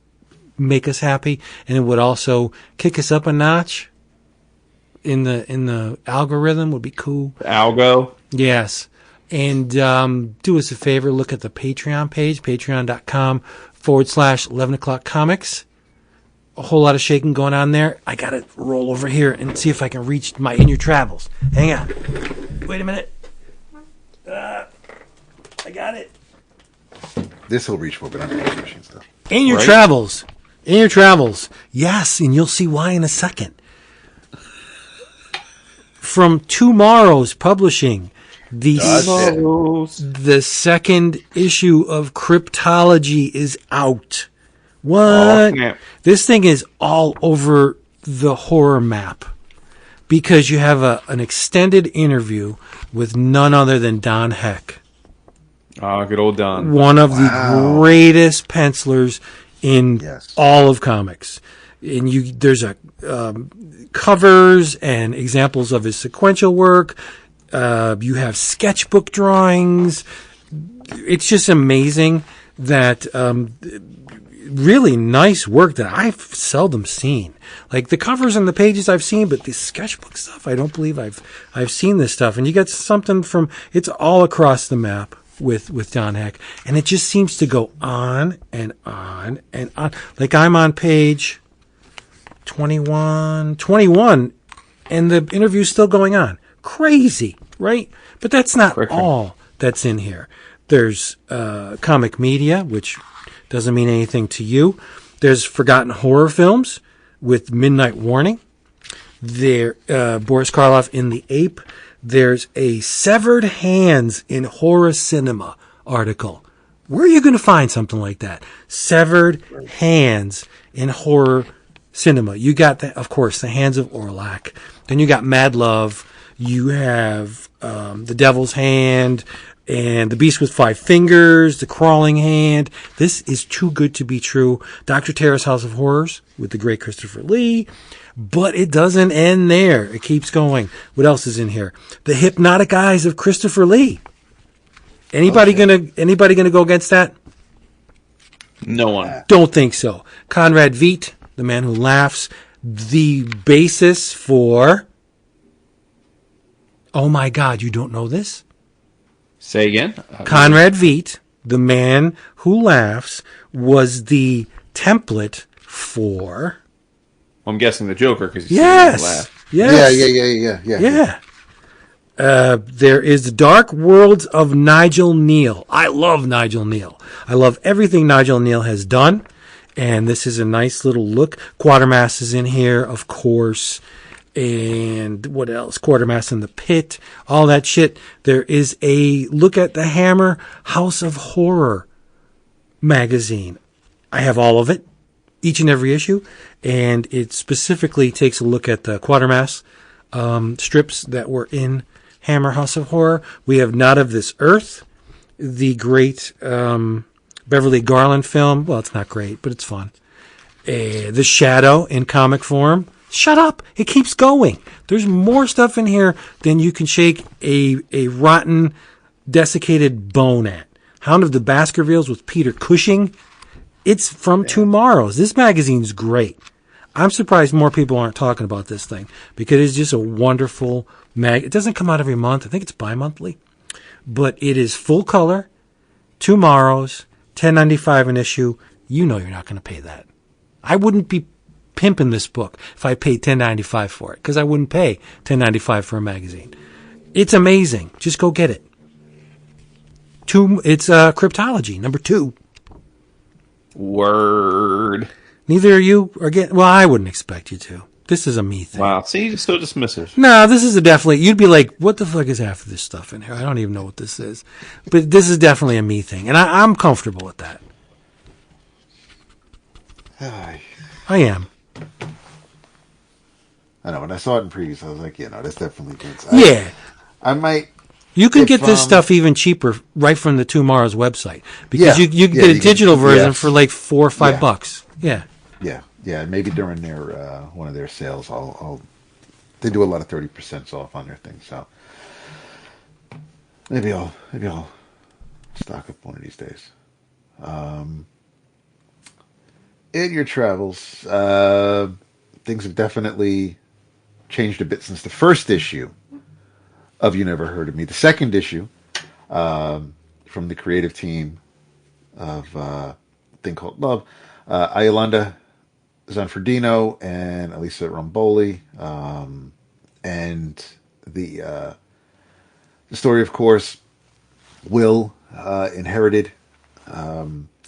make us happy, and it would also kick us up a notch in the algorithm. Would be cool. Algo. Yes. And do us a favor, look at the Patreon page, patreon.com/11o'clock-comics. A whole lot of shaking going on there. I gotta roll over here and see if I can reach my In Your Travels. Hang on. Wait a minute. I got it. This will reach for, but I'm not reaching stuff. In Your Travels. In Your Travels. Yes, and you'll see why in a second. From Two Morrows Publishing, the second issue of Cryptology is out. What? Oh, this thing is all over the horror map because you have an extended interview with none other than Don Heck. Oh, good old Don. One of the greatest pencilers in all of comics. And there's covers and examples of his sequential work. You have sketchbook drawings. It's just amazing that really nice work that I've seldom seen. Like the covers and the pages I've seen, but the sketchbook stuff, I don't believe I've seen this stuff. And you get something from, it's all across the map with Don Heck. And it just seems to go on and on and on. Like I'm on page 21, and the interview's still going on. Crazy, right? But that's not all that's in here. There's comic media, which doesn't mean anything to you. There's forgotten horror films with Midnight Warning. There, Boris Karloff in The Ape. There's a Severed Hands in Horror Cinema article. Where are you going to find something like that? Severed Hands in Horror Cinema. You got, of course, The Hands of Orlac. Then you got Mad Love. You have The Devil's Hand and The Beast with Five Fingers, The Crawling Hand. This is too good to be true. Dr. Terror's House of Horrors with the great Christopher Lee. But it doesn't end there. It keeps going. What else is in here? The Hypnotic Eyes of Christopher Lee. Anybody gonna go against that? No one. Don't think so. Conrad Veidt, The Man Who Laughs. The basis for... Oh my God, you don't know this? Say again? Conrad Veidt, The Man Who Laughs, was the template for... I'm guessing the Joker because he's Yes. laugh. Yes. Yeah. There is The Dark Worlds of Nigel Neal. I love Nigel Neal. I love everything Nigel Neal has done. And this is a nice little look. Quatermass is in here, of course. And what else? Quatermass in the Pit. All that shit. There is a look at the Hammer House of Horror magazine. I have all of it. Each and every issue. And it specifically takes a look at the Quatermass strips that were in Hammer House of Horror. We have Not of This Earth, the great Beverly Garland film. Well, it's not great, but it's fun. The Shadow in comic form. Shut up. It keeps going. There's more stuff in here than you can shake a rotten, desiccated bone at. Hound of the Baskervilles with Peter Cushing. It's from Two Morrows. This magazine's great. I'm surprised more people aren't talking about this thing because it's just a wonderful mag. It doesn't come out every month. I think it's bi-monthly. But it is full color, Two Morrows, $10.95 an issue. You know you're not going to pay that. I wouldn't be pimping this book if I paid $10.95 for it because I wouldn't pay $10.95 for a magazine. It's amazing. Just go get it. It's Cryptology, number 2. Word. Neither of you are getting... Well, I wouldn't expect you to. This is a me thing. Wow. See, you're so dismissive. No, this is a definitely... You'd be like, what the fuck is half of this stuff in here? I don't even know what this is. But this is definitely a me thing. And I'm comfortable with that. I am. I know. When I saw it in previews, I was like, that's definitely good. Yeah. I might... You can get this stuff even cheaper right from the Two Morrows website. Because you can get a digital version for like $4 or $5. Yeah. Yeah. Maybe during their one of their sales, they do a lot of 30% off on their thing. So maybe I'll stock up one of these days. In your travels, things have definitely changed a bit since the first issue of You Never Heard of Me. The second issue from the creative team of a thing called Love, Ayolanda Zanfordino and Elisa Romboli, and the story, of course, Will inherited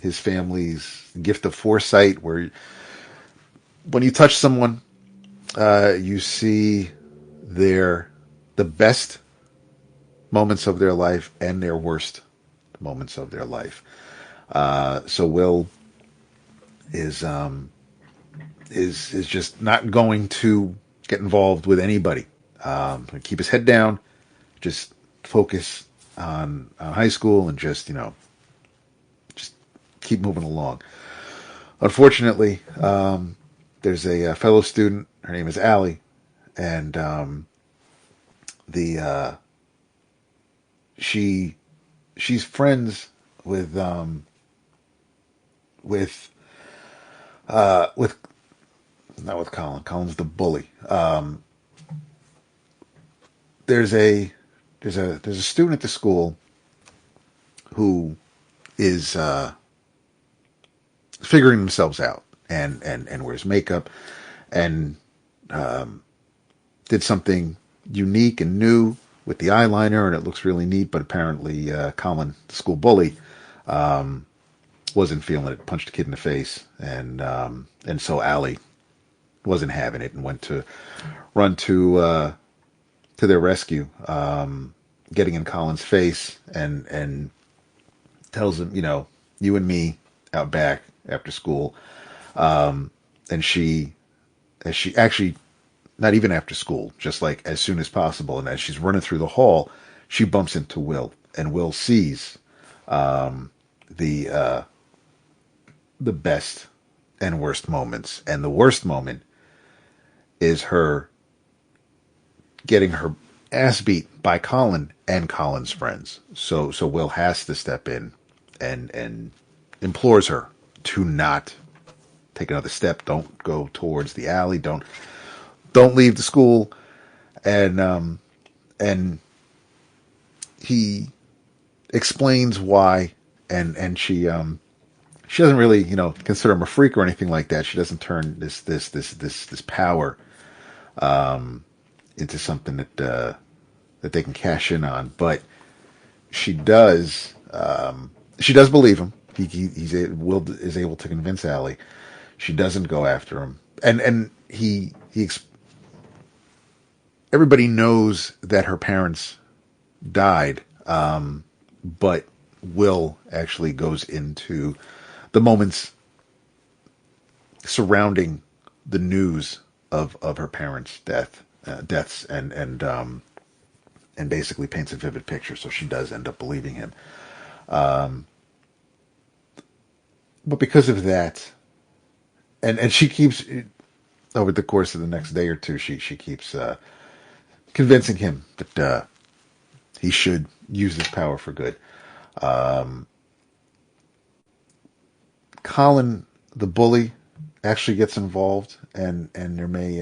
his family's gift of foresight, where when you touch someone, you see the best moments of their life and their worst moments of their life. So Will is just not going to get involved with anybody. Keep his head down, just focus on high school, and just keep moving along. Unfortunately, there's a fellow student. Her name is Allie, and the she's friends with not with Colin. Colin's the bully. There's a student at the school who is figuring themselves out and wears makeup and did something unique and new with the eyeliner, and it looks really neat. But apparently, Colin, the school bully, wasn't feeling it. Punched a kid in the face, and so Allie wasn't having it and went to run to their rescue, getting in Colin's face and tells him, you and me out back after school, and she actually. Not even after school, just like as soon as possible. And as she's running through the hall, she bumps into Will, and Will sees the best and worst moments. And the worst moment is her getting her ass beat by Colin and Colin's friends. So Will has to step in and implores her to not take another step. Don't go towards the alley. Don't leave the school, and he explains why, and she doesn't really consider him a freak or anything like that. She doesn't turn this power into something that they can cash in on, but she does believe him. Will is able to convince Allie. She doesn't go after him, and everybody knows that her parents died, but Will actually goes into the moments surrounding the news of her parents' deaths, and basically paints a vivid picture. So she does end up believing him, but because of that, and she keeps over the course of the next day or two, she keeps convincing him that he should use this power for good. Colin, the bully, actually gets involved, and there may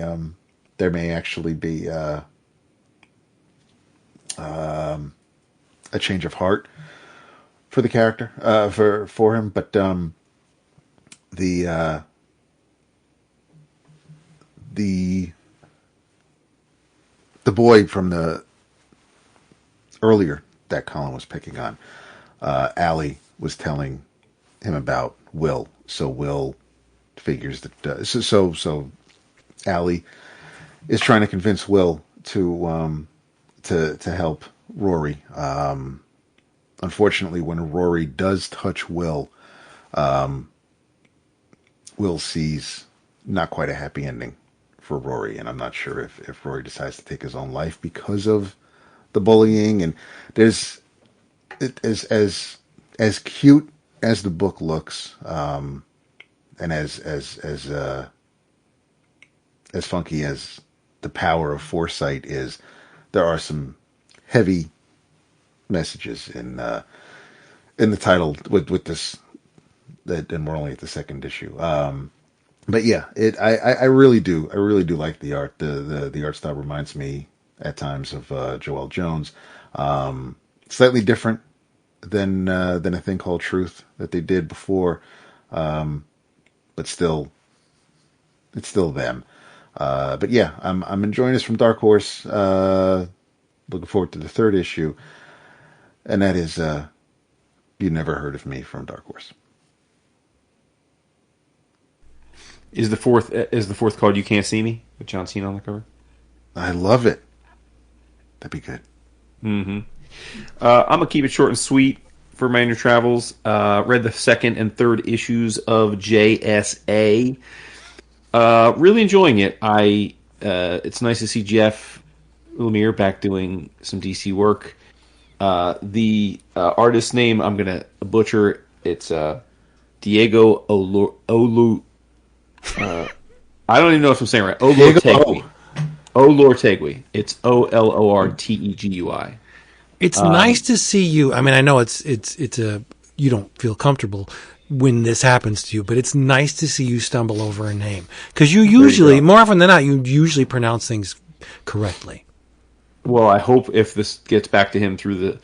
actually be a change of heart for the character, for him. But the boy from the earlier that Colin was picking on, Allie was telling him about Will. So Will figures that so Allie is trying to convince Will to help Rory. Unfortunately, when Rory does touch Will, Will sees not quite a happy ending for Rory, and I'm not sure if Rory decides to take his own life because of the bullying. And there's as cute as the book looks, and as funky as the power of foresight is, there are some heavy messages in the title with this. And we're only at the second issue. But yeah, I really do like the art. The art style reminds me at times of Joelle Jones. Slightly different than A Thing Called Truth that they did before, but still, it's still them. But yeah, I'm enjoying this from Dark Horse. Looking forward to the third issue, and that is You Never Heard of Me from Dark Horse. Is the fourth called You Can't See Me with John Cena on the cover? I love it. That'd be good. Mm-hmm. I'm gonna keep it short and sweet for my inner travels. Read the second and third issues of JSA. Really enjoying it. It's nice to see Jeff Lemire back doing some DC work. The artist's name I'm gonna butcher. It's Diego Olu. I don't even know if I'm saying it right. Olortegui. Olortegui. It's Olortegui. It's nice to see you. I mean, I know it's you don't feel comfortable when this happens to you, but it's nice to see you stumble over a name, because you usually, more often than not, you usually pronounce things correctly. Well, I hope if this gets back to him through the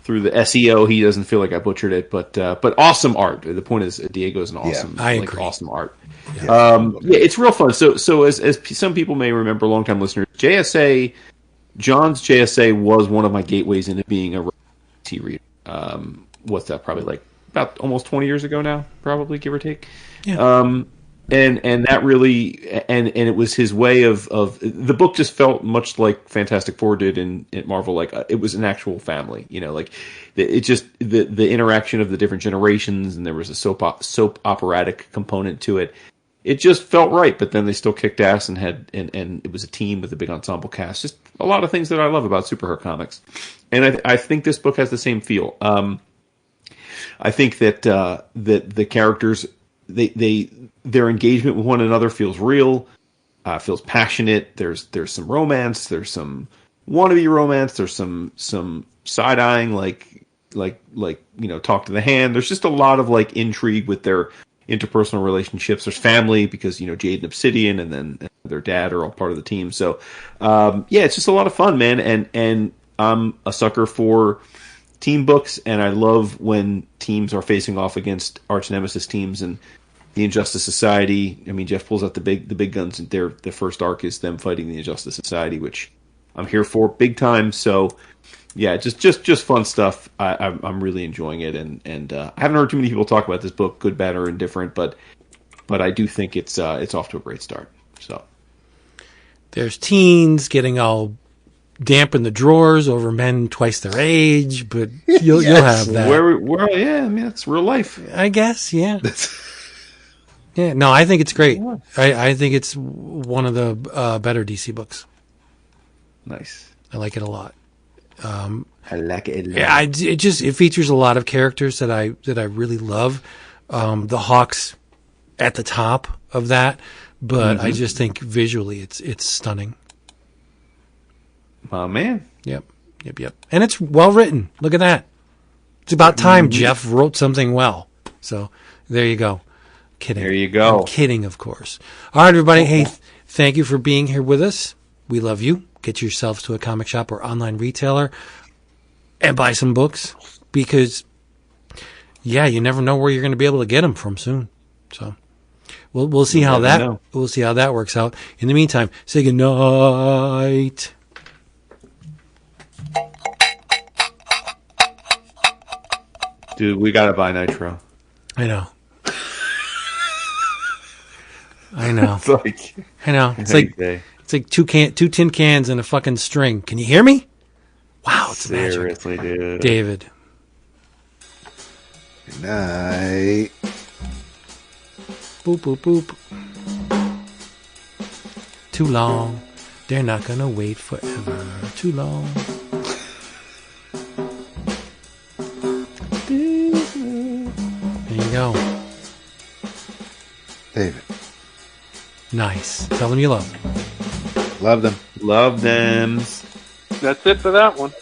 SEO, he doesn't feel like I butchered it. But awesome art. The point is, Diego's an awesome, awesome art. Yeah. It's real fun. So as some people may remember, longtime listeners, John's JSA was one of my gateways into being a T reader. What's that? Probably like about almost 20 years ago now, probably, give or take. Yeah. And that really, and it was his way of the book just felt much like Fantastic Four did in Marvel. Like it was an actual family, like it just, the interaction of the different generations, and there was a soap operatic component to it. It just felt right, but then they still kicked ass and it was a team with a big ensemble cast. Just a lot of things that I love about superhero comics. And I think this book has the same feel. I think that the characters, their engagement with one another feels real, feels passionate. There's some romance, there's some wannabe romance, there's some side-eyeing, like talk to the hand. There's just a lot of like intrigue with their interpersonal relationships. There's family, because Jade and Obsidian and then their dad are all part of the team. So it's just a lot of fun, man. And I'm a sucker for team books, and I love when teams are facing off against arch nemesis teams. And the Injustice Society, I mean, Jeff pulls out the big guns, and the first arc is them fighting the Injustice Society, which I'm here for big time. So yeah, just fun stuff. I'm really enjoying it, and I haven't heard too many people talk about this book, good, bad, or indifferent, but I do think it's off to a great start. So there's teens getting all damp in the drawers over men twice their age, but you'll have that. Yeah, I mean, that's real life, I guess. Yeah. Yeah. No, I think it's great. I think it's one of the better DC books. Nice. I like it a lot. I like it. Yeah, it features a lot of characters that I really love. The Hawk's at the top of that, but I just think visually it's stunning. Oh man. Yep. And it's well written. Look at that. It's about time Jeff wrote something well. So there you go. Kidding. There you go. I'm kidding, of course. All right, everybody. Hey, thank you for being here with us. We love you. Get yourselves to a comic shop or online retailer and buy some books, because, you never know where you're going to be able to get them from soon. So we'll see how that works out. In the meantime, say good night. Dude, we gotta buy Nitro. I know. I know. It's like two tin cans and a fucking string. Can you hear me? Wow, it's seriously, magic. Dude. David. Good night. Boop, boop, boop. Too long. They're not gonna wait forever. Too long. There you go. David. Nice. Tell them you love them. Love them. Love them. That's it for that one.